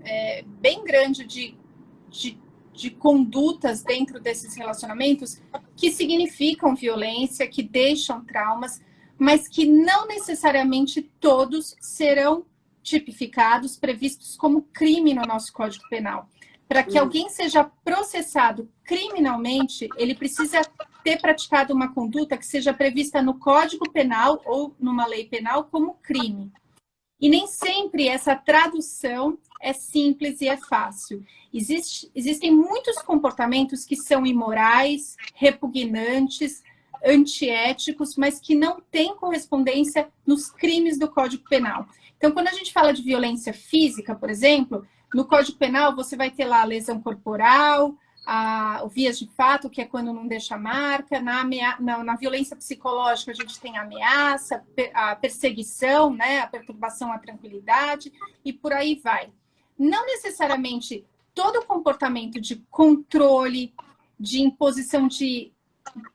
bem grande de condutas dentro desses relacionamentos que significam violência, que deixam traumas, mas que não necessariamente todos serão tipificados, previstos como crime no nosso Código Penal. Para que alguém seja processado criminalmente, ele precisa ter praticado uma conduta que seja prevista no Código Penal ou numa lei penal como crime. E nem sempre essa tradução é simples e é fácil. Existem muitos comportamentos que são imorais, repugnantes, antiéticos, mas que não têm correspondência nos crimes do Código Penal. Então, quando a gente fala de violência física, por exemplo, no Código Penal você vai ter lá a lesão corporal, o vias de fato, que é quando não deixa marca. Na violência psicológica a gente tem a ameaça, a perseguição, né, a perturbação à tranquilidade, e por aí vai. Não necessariamente todo comportamento de controle, de imposição de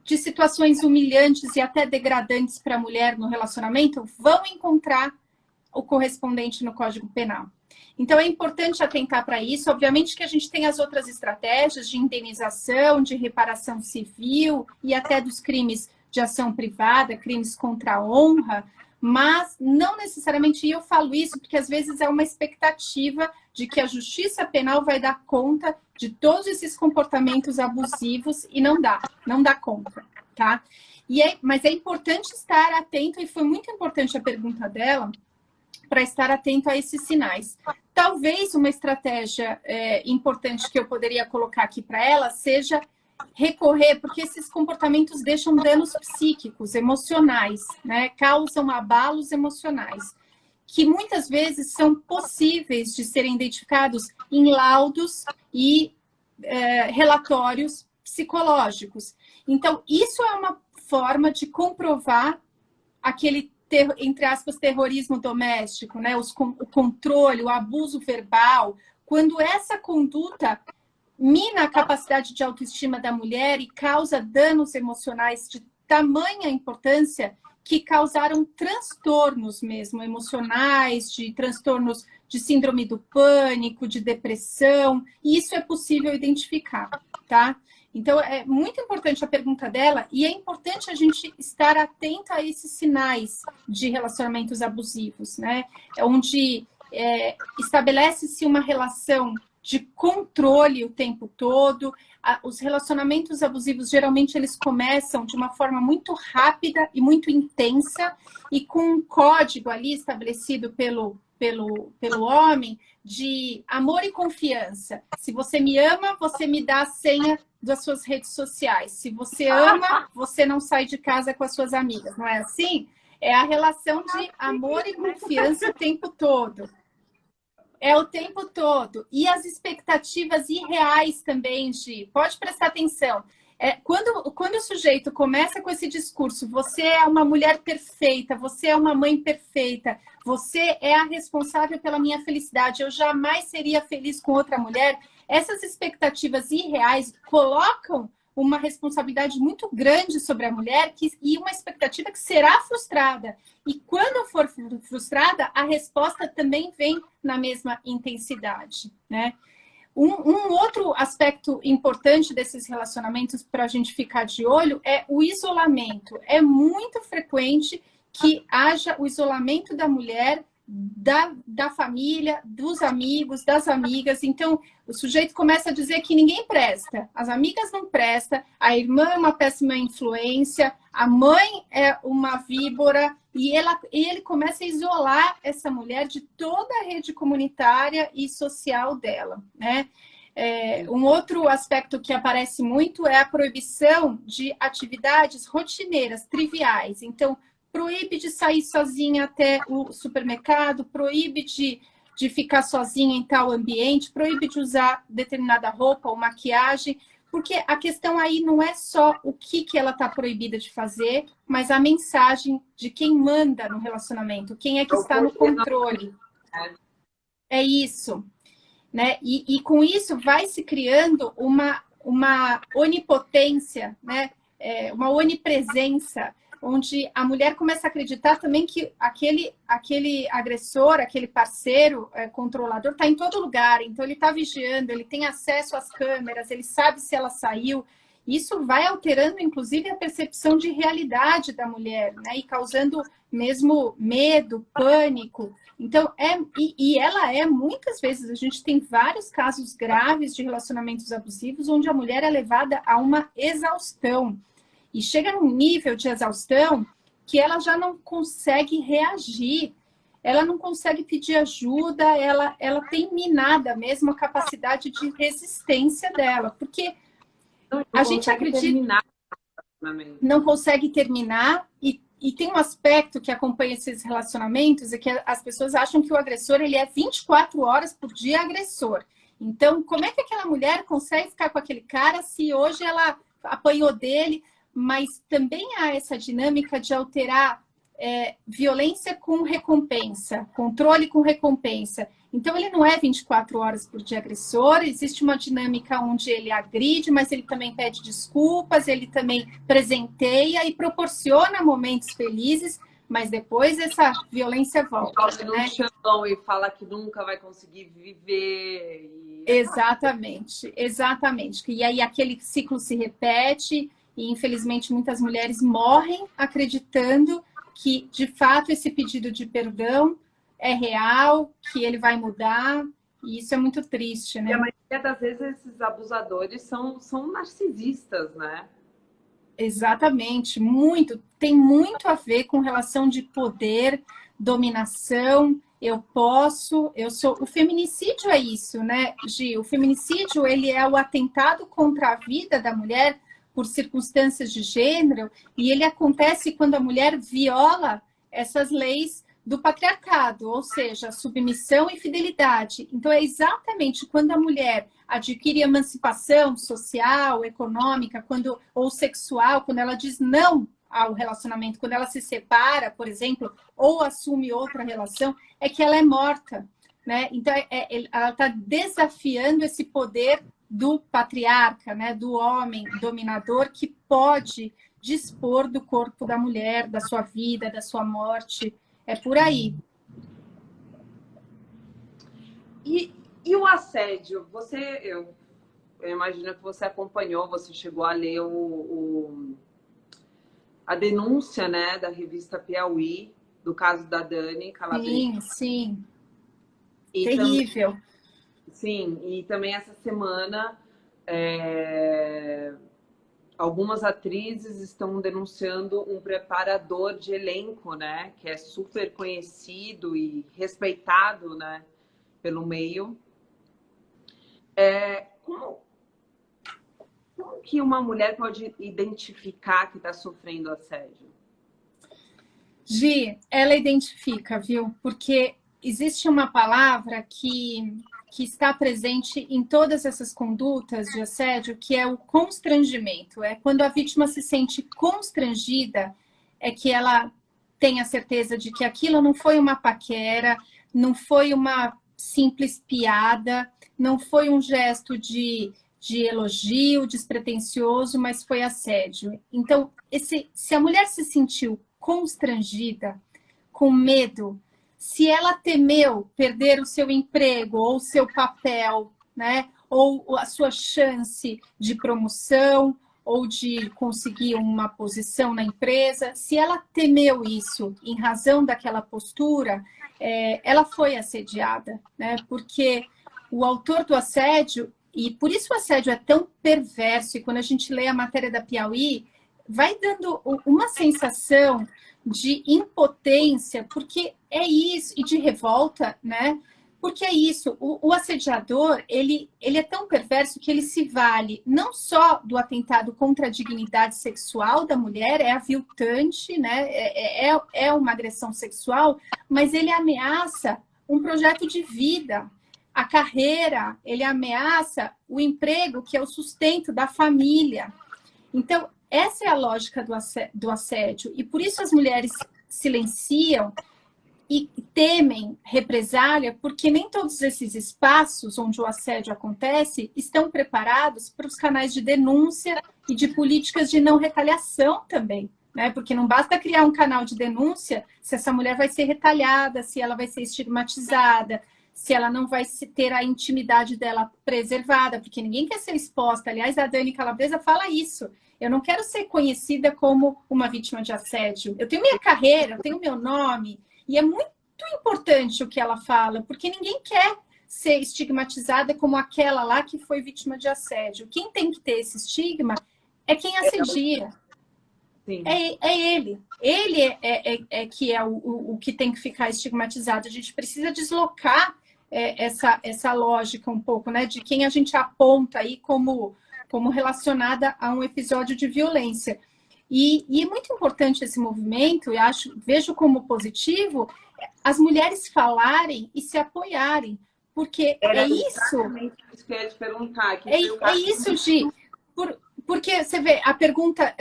situações humilhantes e até degradantes para a mulher no relacionamento vão encontrar o correspondente no Código Penal. Então, é importante atentar para isso. Obviamente que a gente tem as outras estratégias de indenização, de reparação civil e até dos crimes de ação privada, crimes contra a honra, mas não necessariamente, e eu falo isso porque às vezes é uma expectativa de que a justiça penal vai dar conta de todos esses comportamentos abusivos e não dá conta, tá? Mas é importante estar atento, e foi muito importante a pergunta dela, para estar atento a esses sinais. Talvez uma estratégia importante que eu poderia colocar aqui para ela seja recorrer, porque esses comportamentos deixam danos psíquicos, emocionais, né? Causam abalos emocionais, que muitas vezes são possíveis de serem identificados em laudos e relatórios psicológicos. Então, isso é uma forma de comprovar aquele, entre aspas, terrorismo doméstico, né? O controle, o abuso verbal, quando essa conduta mina a capacidade de autoestima da mulher e causa danos emocionais de tamanha importância que causaram transtornos mesmo, emocionais, de transtornos de síndrome do pânico, de depressão, e isso é possível identificar, tá? Então, é muito importante a pergunta dela, e é importante a gente estar atento a esses sinais de relacionamentos abusivos, né? Onde estabelece-se uma relação de controle o tempo todo. Os relacionamentos abusivos, geralmente, eles começam de uma forma muito rápida e muito intensa, e com um código ali estabelecido pelo homem de amor e confiança. Se você me ama, você me dá a senha das suas redes sociais. Se você ama, você não sai de casa com as suas amigas. Não é assim? É a relação de amor e confiança o tempo todo. É o tempo todo. E as expectativas irreais também, Gi. Pode prestar atenção. Quando o sujeito começa com esse discurso, você é uma mulher perfeita, você é uma mãe perfeita, você é a responsável pela minha felicidade, eu jamais seria feliz com outra mulher, essas expectativas irreais colocam uma responsabilidade muito grande sobre a mulher e uma expectativa que será frustrada. E quando for frustrada, a resposta também vem na mesma intensidade, né? Um outro aspecto importante desses relacionamentos para a gente ficar de olho é o isolamento. É muito frequente que haja o isolamento da mulher, da família, dos amigos, das amigas. Então, o sujeito começa a dizer que ninguém presta, as amigas não prestam, a irmã é uma péssima influência, a mãe é uma víbora, e ele começa a isolar essa mulher de toda a rede comunitária e social dela, né? Um outro aspecto que aparece muito é a proibição de atividades rotineiras, triviais. Então, proíbe de sair sozinha até o supermercado, proíbe de ficar sozinha em tal ambiente, proíbe de usar determinada roupa ou maquiagem, porque a questão aí não é só o que ela está proibida de fazer, mas a mensagem de quem manda no relacionamento, quem é que está no controle. É isso, né? E com isso vai se criando uma onipotência, né? Uma onipresença, onde a mulher começa a acreditar também que aquele agressor, aquele parceiro controlador está em todo lugar, então ele está vigiando, ele tem acesso às câmeras, ele sabe se ela saiu. Isso vai alterando, inclusive, a percepção de realidade da mulher, né? E causando mesmo medo, pânico. Então, muitas vezes, a gente tem vários casos graves de relacionamentos abusivos, onde a mulher é levada a uma exaustão. E chega num nível de exaustão que ela já não consegue reagir, ela não consegue pedir ajuda, ela tem minada mesmo a capacidade de resistência dela, porque a gente acredita... Não consegue terminar, e tem um aspecto que acompanha esses relacionamentos, é que as pessoas acham que o agressor ele é 24 horas por dia agressor. Então, como é que aquela mulher consegue ficar com aquele cara se hoje ela apanhou dele? Mas também há essa dinâmica de alterar violência com recompensa, controle com recompensa. Então, ele não é 24 horas por dia agressor, existe uma dinâmica onde ele agride, mas ele também pede desculpas, ele também presenteia e proporciona momentos felizes, mas depois essa violência volta. Né? No chão e fala que nunca vai conseguir viver. Exatamente, exatamente. E aí aquele ciclo se repete, e infelizmente muitas mulheres morrem acreditando que, de fato, esse pedido de perdão é real, que ele vai mudar, e isso é muito triste, né? E a maioria das vezes esses abusadores são narcisistas, né? Exatamente, muito. Tem muito a ver com relação de poder, dominação, eu posso, eu sou... O feminicídio é isso, né, Gi? O feminicídio, ele é o atentado contra a vida da mulher por circunstâncias de gênero, e ele acontece quando a mulher viola essas leis do patriarcado, ou seja, submissão e fidelidade. Então, é exatamente quando a mulher adquire emancipação social, econômica, ou sexual, quando ela diz não ao relacionamento, quando ela se separa, por exemplo, ou assume outra relação, é que ela é morta, né? Então, ela está desafiando esse poder do patriarca, né, do homem dominador que pode dispor do corpo da mulher, da sua vida, da sua morte. É por aí. E o assédio? Eu imagino que você acompanhou, você chegou a ler a denúncia, né, da revista Piauí, do caso da Dani Calabresa. Sim, sim. E terrível. Também, sim, e também essa semana algumas atrizes estão denunciando um preparador de elenco, né, que é super conhecido e respeitado, né, pelo meio. Como que uma mulher pode identificar que está sofrendo assédio? Gi, ela identifica, viu? Porque existe uma palavra que está presente em todas essas condutas de assédio, que é o constrangimento. É quando a vítima se sente constrangida, é que ela tem a certeza de que aquilo não foi uma paquera, não foi uma simples piada, não foi um gesto de elogio despretensioso, mas foi assédio. Então, se a mulher se sentiu constrangida, com medo, se ela temeu perder o seu emprego ou o seu papel, né, ou a sua chance de promoção ou de conseguir uma posição na empresa, se ela temeu isso em razão daquela postura, ela foi assediada, né? Porque o autor do assédio, e por isso o assédio é tão perverso, e quando a gente lê a matéria da Piauí, vai dando uma sensação de impotência, porque é isso, e de revolta, né? Porque é isso, o assediador, ele é tão perverso que ele se vale não só do atentado contra a dignidade sexual da mulher, é aviltante, né? É uma agressão sexual, mas ele ameaça um projeto de vida, a carreira, ele ameaça o emprego, que é o sustento da família. Então, essa é a lógica do assédio. E por isso as mulheres silenciam e temem represália, porque nem todos esses espaços onde o assédio acontece estão preparados para os canais de denúncia e de políticas de não retaliação também. Né? Porque não basta criar um canal de denúncia se essa mulher vai ser retalhada, se ela vai ser estigmatizada, se ela não vai ter a intimidade dela preservada, porque ninguém quer ser exposta. Aliás, a Dani Calabresa fala isso. Eu não quero ser conhecida como uma vítima de assédio. Eu tenho minha carreira, eu tenho meu nome, e é muito importante o que ela fala, porque ninguém quer ser estigmatizada como aquela lá que foi vítima de assédio. Quem tem que ter esse estigma é quem assedia. É ele. Ele é que é o que tem que ficar estigmatizado. A gente precisa deslocar essa lógica um pouco, né, de quem a gente aponta aí como relacionada a um episódio de violência. E é muito importante esse movimento, e vejo como positivo, as mulheres falarem e se apoiarem, porque é isso. Isso que eu ia te perguntar. É isso, Gi. Porque você vê a pergunta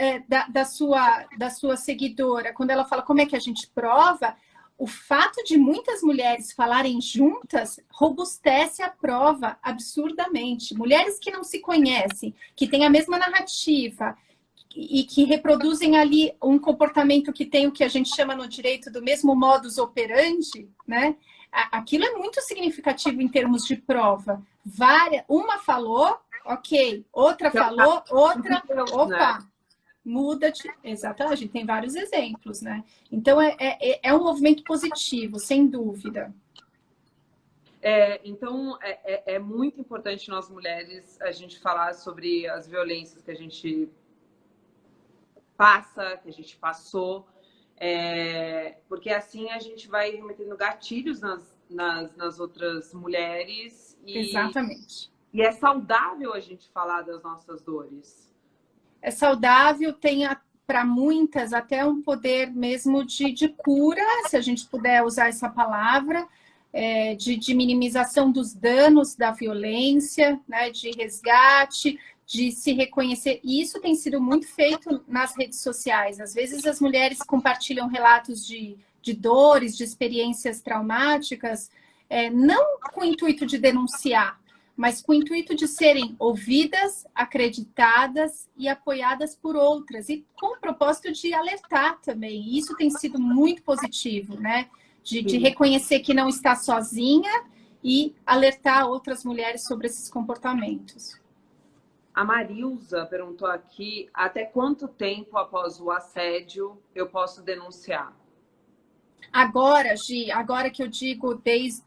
da sua seguidora, quando ela fala como é que a gente prova, o fato de muitas mulheres falarem juntas robustece a prova absurdamente. Mulheres que não se conhecem, que têm a mesma narrativa e que reproduzem ali um comportamento que tem o que a gente chama no direito do mesmo modus operandi, né? Aquilo é muito significativo em termos de prova. Uma falou, ok, outra falou, outra, opa, muda de... Exatamente, a gente tem vários exemplos, né? Então, é um movimento positivo, sem dúvida. Então, é muito importante nós mulheres a gente falar sobre as violências que a gente passa, que a gente passou, porque assim a gente vai remetendo gatilhos nas outras mulheres. Exatamente. E é saudável a gente falar das nossas dores. É saudável, tem para muitas até um poder mesmo de cura, se a gente puder usar essa palavra, de minimização dos danos da violência, né, de resgate, de se reconhecer. E isso tem sido muito feito nas redes sociais. Às vezes as mulheres compartilham relatos de dores, de experiências traumáticas, não com o intuito de denunciar, mas com o intuito de serem ouvidas, acreditadas e apoiadas por outras, e com o propósito de alertar também. E isso tem sido muito positivo, né? De reconhecer que não está sozinha e alertar outras mulheres sobre esses comportamentos. A Marilza perguntou aqui, até quanto tempo após o assédio eu posso denunciar? Agora, Gi, agora que eu digo desde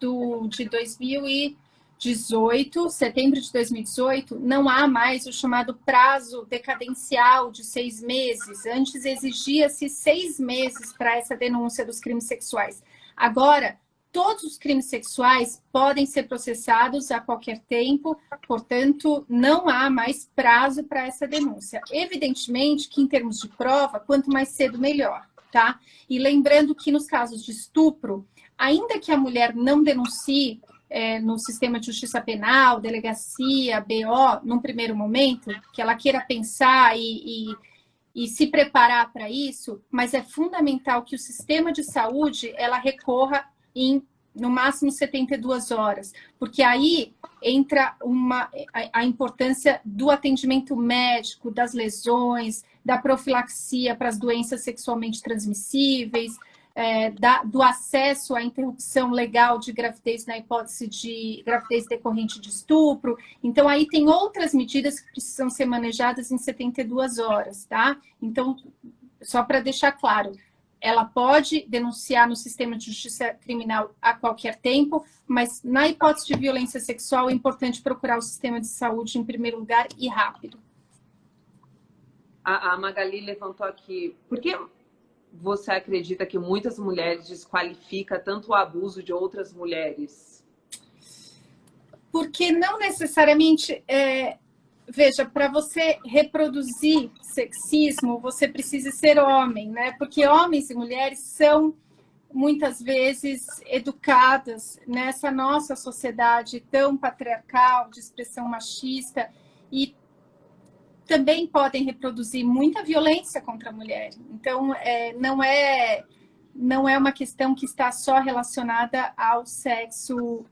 de 2018, setembro de 2018, não há mais o chamado prazo decadencial de 6 meses. Antes exigia-se 6 meses para essa denúncia dos crimes sexuais. Agora, todos os crimes sexuais podem ser processados a qualquer tempo, portanto, não há mais prazo para essa denúncia. Evidentemente que, em termos de prova, quanto mais cedo, melhor. Tá? E lembrando que nos casos de estupro, ainda que a mulher não denuncie no sistema de justiça penal, delegacia, BO, num primeiro momento, que ela queira pensar e se preparar para isso, mas é fundamental que o sistema de saúde ela recorra em no máximo 72 horas, porque aí entra a importância do atendimento médico, das lesões, da profilaxia para as doenças sexualmente transmissíveis, do acesso à interrupção legal de gravidez na hipótese de gravidez decorrente de estupro. Então, aí tem outras medidas que precisam ser manejadas em 72 horas, tá? Então, só para deixar claro, ela pode denunciar no sistema de justiça criminal a qualquer tempo, mas na hipótese de violência sexual é importante procurar o sistema de saúde em primeiro lugar e rápido. A Magali levantou aqui, por que você acredita que muitas mulheres desqualificam tanto o abuso de outras mulheres? Porque não necessariamente... Veja, para você reproduzir sexismo, você precisa ser homem, né? Porque homens e mulheres são, muitas vezes, educadas nessa nossa sociedade tão patriarcal, de expressão machista, e também podem reproduzir muita violência contra a mulher. Então, não é uma questão que está só relacionada ao sexo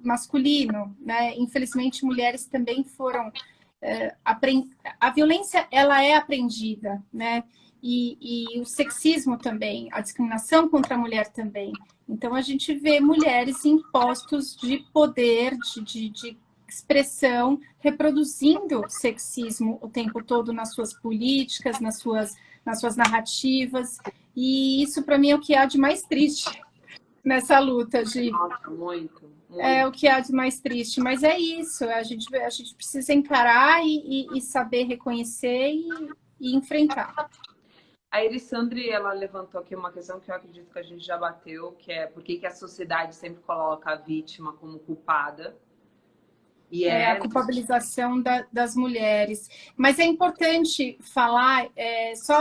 masculino, né? Infelizmente, mulheres também foram... a violência ela é aprendida, né? E o sexismo também, a discriminação contra a mulher também. Então a gente vê mulheres em postos de poder, de expressão, reproduzindo sexismo o tempo todo nas suas políticas, nas suas narrativas. E isso para mim é o que há de mais triste nessa luta de... Nossa, muito. É o que há de mais triste, mas é isso, a gente precisa encarar e saber reconhecer e enfrentar. A Elisandre, ela levantou aqui uma questão que eu acredito que a gente já bateu, que é por que a sociedade sempre coloca a vítima como culpada. E a culpabilização das mulheres. Mas é importante falar,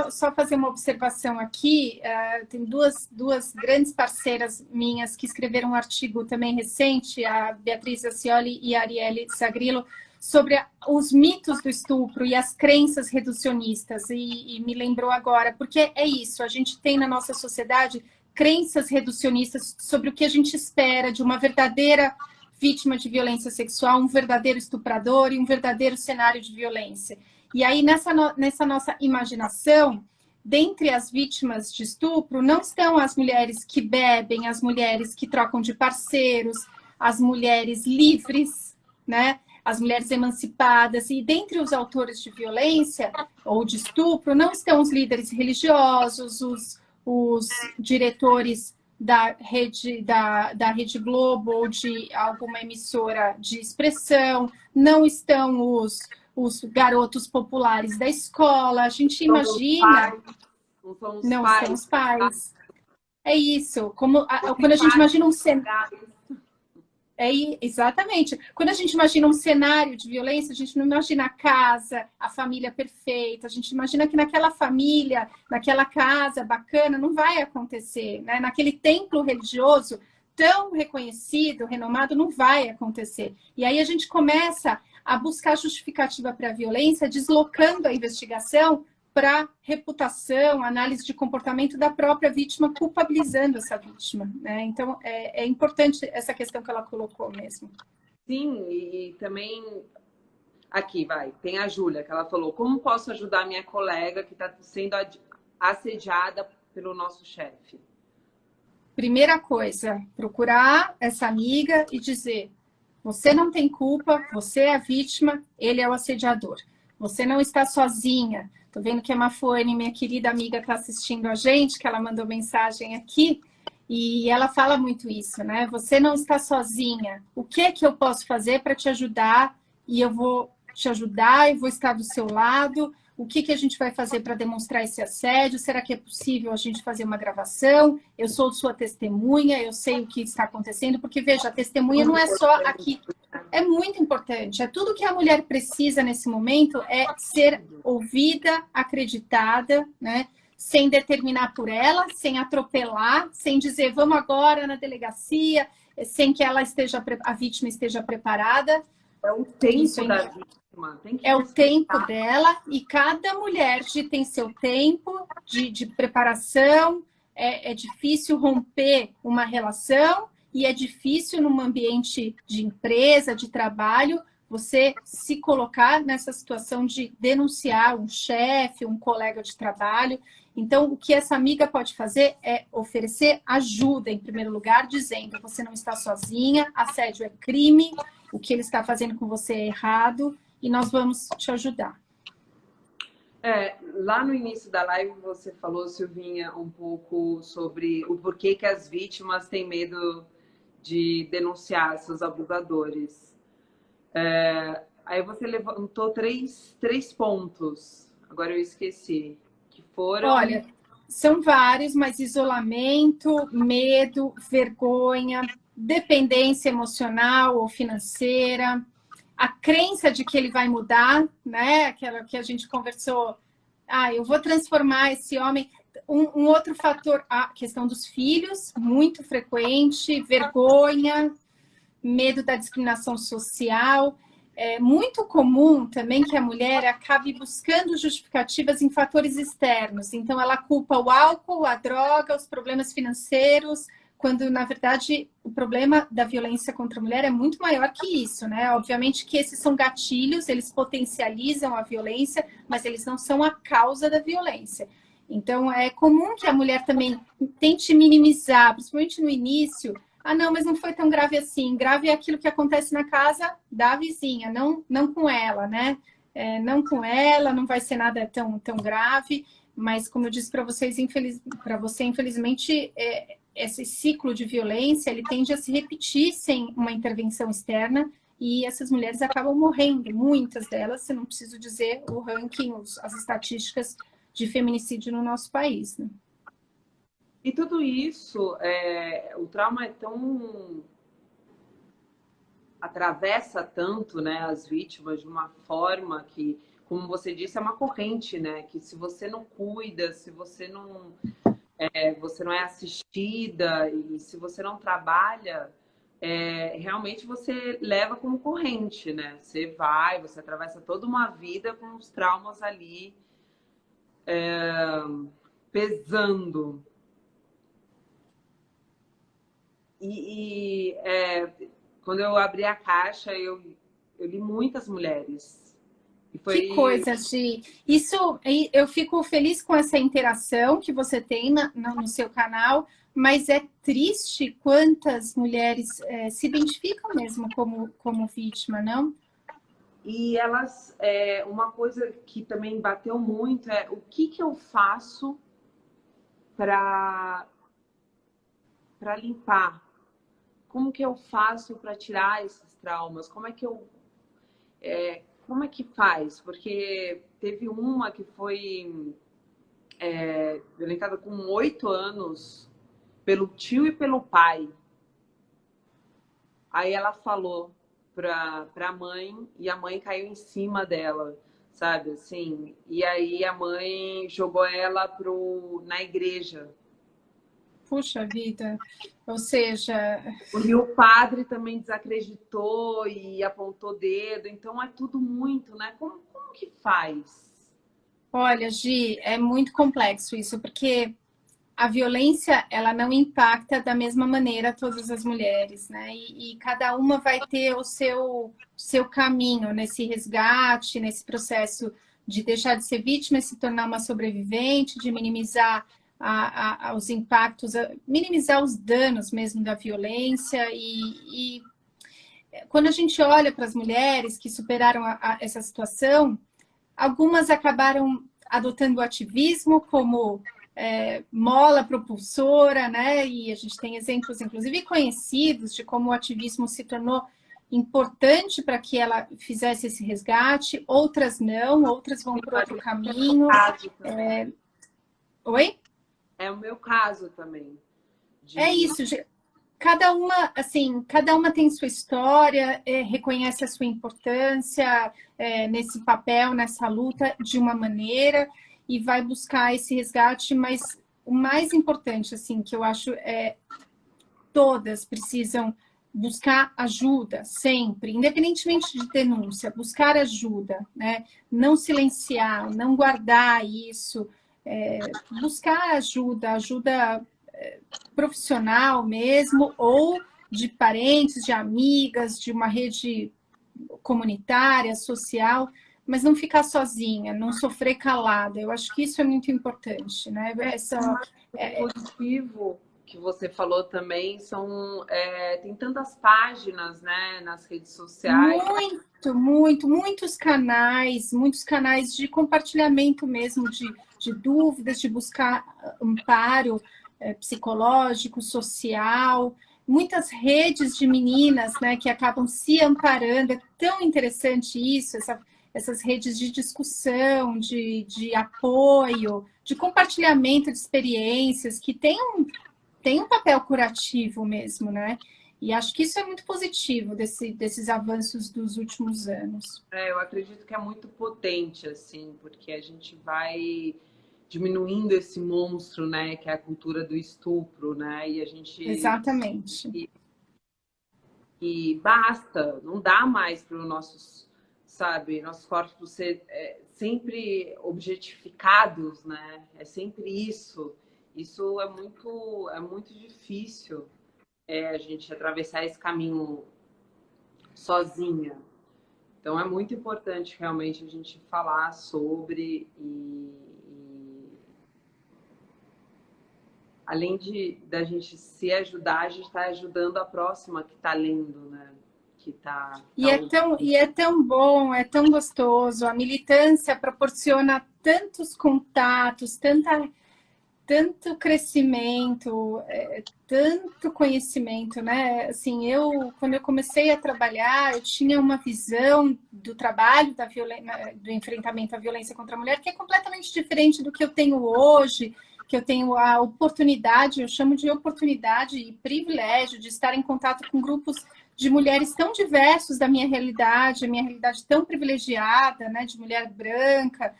só fazer uma observação aqui, tem duas grandes parceiras minhas que escreveram um artigo também recente, a Beatriz Acioli e a Arielle Sagrillo, sobre os mitos do estupro e as crenças reducionistas, e me lembrou agora, porque é isso, a gente tem na nossa sociedade crenças reducionistas sobre o que a gente espera de uma verdadeira vítima de violência sexual, um verdadeiro estuprador e um verdadeiro cenário de violência. E aí, nessa nossa imaginação, dentre as vítimas de estupro, não estão as mulheres que bebem, as mulheres que trocam de parceiros, as mulheres livres, né? As mulheres emancipadas, e dentre os autores de violência ou de estupro, não estão os líderes religiosos, os diretores da Rede Globo ou de alguma emissora de expressão, não estão os garotos populares da escola. A gente imagina... Não são os pais. É isso. Quando a gente imagina um cenário... Exatamente. Quando a gente imagina um cenário de violência, a gente não imagina a casa, a família perfeita. A gente imagina que naquela família, naquela casa bacana, não vai acontecer, né? Naquele templo religioso tão reconhecido, renomado, não vai acontecer. E aí a gente começa a buscar justificativa para a violência, deslocando a investigação para reputação, análise de comportamento da própria vítima, culpabilizando essa vítima, né? Então, é importante essa questão que ela colocou mesmo. Sim, e também aqui vai, tem a Júlia, que ela falou: como posso ajudar minha colega que está sendo assediada pelo nosso chefe? Primeira coisa, procurar essa amiga e dizer: você não tem culpa, você é a vítima, ele é o assediador. Você não está sozinha. Estou vendo que a Mafone, minha querida amiga, está assistindo a gente, que ela mandou mensagem aqui, e ela fala muito isso, né? Você não está sozinha. O que é que eu posso fazer para te ajudar? E eu vou te ajudar, eu vou estar do seu lado. O que a gente vai fazer para demonstrar esse assédio? Será que é possível a gente fazer uma gravação? Eu sou sua testemunha, eu sei o que está acontecendo, porque, veja, a testemunha não é só aqui. É muito importante. É tudo que a mulher precisa nesse momento é ser ouvida, acreditada, né? Sem determinar por ela, sem atropelar, sem dizer vamos agora na delegacia, sem que ela esteja, a vítima esteja preparada. É o tempo da vítima, tem que é o tempo respeitar. dela, e cada mulher tem seu tempo de preparação. É difícil romper uma relação, e é difícil num ambiente de empresa, de trabalho, você se colocar nessa situação de denunciar um chefe, um colega de trabalho. Então, o que essa amiga pode fazer é oferecer ajuda, em primeiro lugar, dizendo: você não está sozinha, assédio é crime, o que ele está fazendo com você é errado, e nós vamos te ajudar. Lá no início da live você falou, Silvinha, um pouco sobre o porquê que as vítimas têm medo de denunciar seus abusadores. Aí você levantou três pontos, agora eu esqueci, que foram... Olha, são vários, mas isolamento, medo, vergonha, dependência emocional ou financeira, a crença de que ele vai mudar, né? Aquela que a gente conversou: eu vou transformar esse homem. Um outro fator, a questão dos filhos, muito frequente, vergonha, medo da discriminação social. É muito comum também que a mulher acabe buscando justificativas em fatores externos. Então, ela culpa o álcool, a droga, os problemas financeiros, quando, na verdade, o problema da violência contra a mulher é muito maior que isso, né? Obviamente que esses são gatilhos, eles potencializam a violência, mas eles não são a causa da violência. Então, é comum que a mulher também tente minimizar, principalmente no início. Não, mas não foi tão grave assim. Grave é aquilo que acontece na casa da vizinha, não com ela, né? Não com ela, não vai ser nada tão grave. Mas, como eu disse para vocês, para você, infelizmente, esse ciclo de violência, ele tende a se repetir sem uma intervenção externa, e essas mulheres acabam morrendo, muitas delas. Se não preciso dizer o ranking, as estatísticas de feminicídio no nosso país, né? E tudo isso, o trauma é tão... atravessa tanto, né, as vítimas de uma forma que, como você disse, é uma corrente, né? Que se você não cuida, se você não é assistida, e se você não trabalha, realmente você leva como corrente, né? Você atravessa toda uma vida com os traumas ali pesando. Quando eu abri a caixa, eu li muitas mulheres. E foi... Que coisa, Gi. Isso, eu fico feliz com essa interação que você tem no seu canal, mas é triste quantas mulheres se identificam mesmo como vítima, não? E elas, uma coisa que também bateu muito é: o que eu faço para limpar? Como que eu faço para tirar esses traumas? Como é que faz? Porque teve uma que foi violentada com 8 anos pelo tio e pelo pai. Aí ela falou pra mãe, e a mãe caiu em cima dela, sabe, assim. E aí a mãe jogou ela na igreja. Puxa vida. Ou seja... E o padre também desacreditou e apontou dedo. Então é tudo muito, né? Como que faz? Olha, Gi, é muito complexo isso, porque a violência, ela não impacta da mesma maneira todas as mulheres, né? E cada uma vai ter o seu caminho nesse resgate, nesse processo de deixar de ser vítima e se tornar uma sobrevivente, de minimizar os impactos, minimizar os danos mesmo da violência. E quando a gente olha para as mulheres que superaram essa situação, algumas acabaram adotando o ativismo como mola propulsora, né? E a gente tem exemplos, inclusive, conhecidos de como o ativismo se tornou importante para que ela fizesse esse resgate, outras não, outras vão por outro caminho. Oi? É o meu caso também. É isso, cada uma, assim, cada uma tem sua história, reconhece a sua importância nesse papel, nessa luta, de uma maneira, e vai buscar esse resgate, mas o mais importante, assim, que eu acho todas precisam buscar ajuda, sempre, independentemente de denúncia, buscar ajuda, né? Não silenciar, não guardar isso, buscar ajuda profissional mesmo, ou de parentes, de amigas, de uma rede comunitária, social, mas não ficar sozinha, não sofrer calada. Eu acho que isso é muito importante, né? Positivo que você falou também tem tantas páginas, né, nas redes sociais. Muitos canais de compartilhamento mesmo de dúvidas, de buscar amparo psicológico, social, muitas redes de meninas, né, que acabam se amparando. É tão interessante isso, essas redes de discussão, de apoio, de compartilhamento de experiências, que tem um papel curativo mesmo, né? E acho que isso é muito positivo desses avanços dos últimos anos. Eu acredito que é muito potente, assim, porque a gente vai diminuindo esse monstro, né, que é a cultura do estupro, né? E a gente Exatamente. E basta, não dá mais para os nossos corpos ser sempre objetificados, né? É sempre isso. Isso é muito difícil a gente atravessar esse caminho sozinha. Então é muito importante realmente a gente falar sobre além da gente se ajudar, a gente está ajudando a próxima que está lendo, né? E é tão bom, é tão gostoso. A militância proporciona tantos contatos, tanto crescimento, tanto conhecimento, né? Assim, quando eu comecei a trabalhar, eu tinha uma visão do trabalho do enfrentamento à violência contra a mulher que é completamente diferente do que eu tenho hoje, que eu tenho a oportunidade, eu chamo de oportunidade e privilégio de estar em contato com grupos de mulheres tão diversos da minha realidade, a minha realidade tão privilegiada, né, de mulher branca,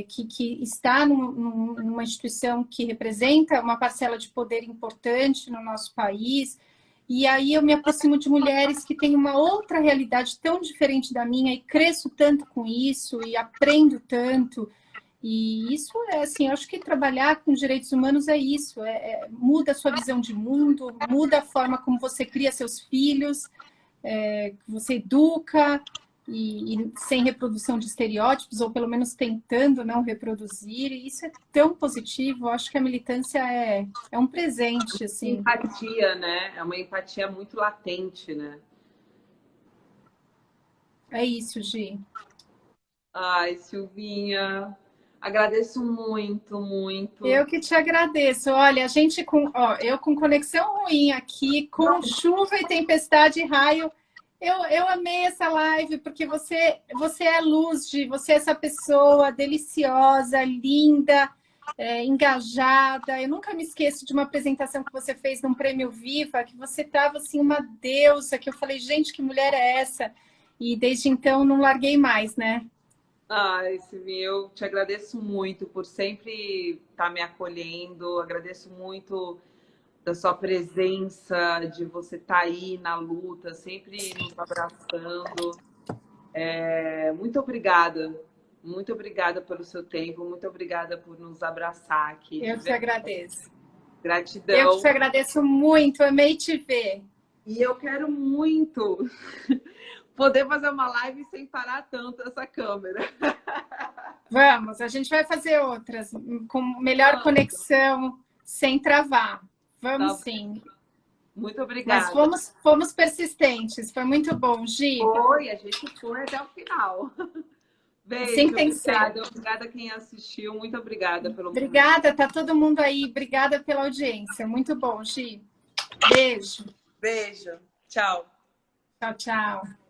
que está numa instituição que representa uma parcela de poder importante no nosso país. E aí eu me aproximo de mulheres que têm uma outra realidade tão diferente da minha e cresço tanto com isso e aprendo tanto. E isso assim, eu acho que trabalhar com direitos humanos é isso, muda a sua visão de mundo, muda a forma como você cria seus filhos, você educa, e sem reprodução de estereótipos, ou pelo menos tentando não reproduzir, e isso é tão positivo. Eu acho que a militância é um presente, assim. Empatia, né? É uma empatia muito latente, né? É isso, Gi. Ai, Silvinha, agradeço muito, muito. Eu que te agradeço. Olha, eu com conexão ruim aqui, com chuva e tempestade e raio, eu amei essa live, porque você é luz, Gi, você é essa pessoa deliciosa, linda, engajada. Eu nunca me esqueço de uma apresentação que você fez num Prêmio Viva, que você estava assim, uma deusa, que eu falei, gente, que mulher é essa? E desde então não larguei mais, né? Ai, Silvinha, eu te agradeço muito por sempre estar me acolhendo, agradeço muito da sua presença, de você estar aí na luta, sempre nos abraçando. Muito obrigada pelo seu tempo, muito obrigada por nos abraçar aqui. Eu te agradeço. Gratidão. Eu te agradeço muito, amei te ver. E eu quero muito poder fazer uma live sem parar tanto essa câmera. Vamos, a gente vai fazer outras com melhor conexão, sem travar. Vamos Tá. sim. Muito obrigada. Mas fomos persistentes. Foi muito bom, Gi. Foi, a gente foi até o final. Beijo, Assim tem que ser. Obrigada a quem assistiu. Muito obrigada pelo Obrigada, tá todo mundo aí. Obrigada pela audiência. Muito bom, Gi. Beijo. Beijo. Tchau. Tchau, tchau.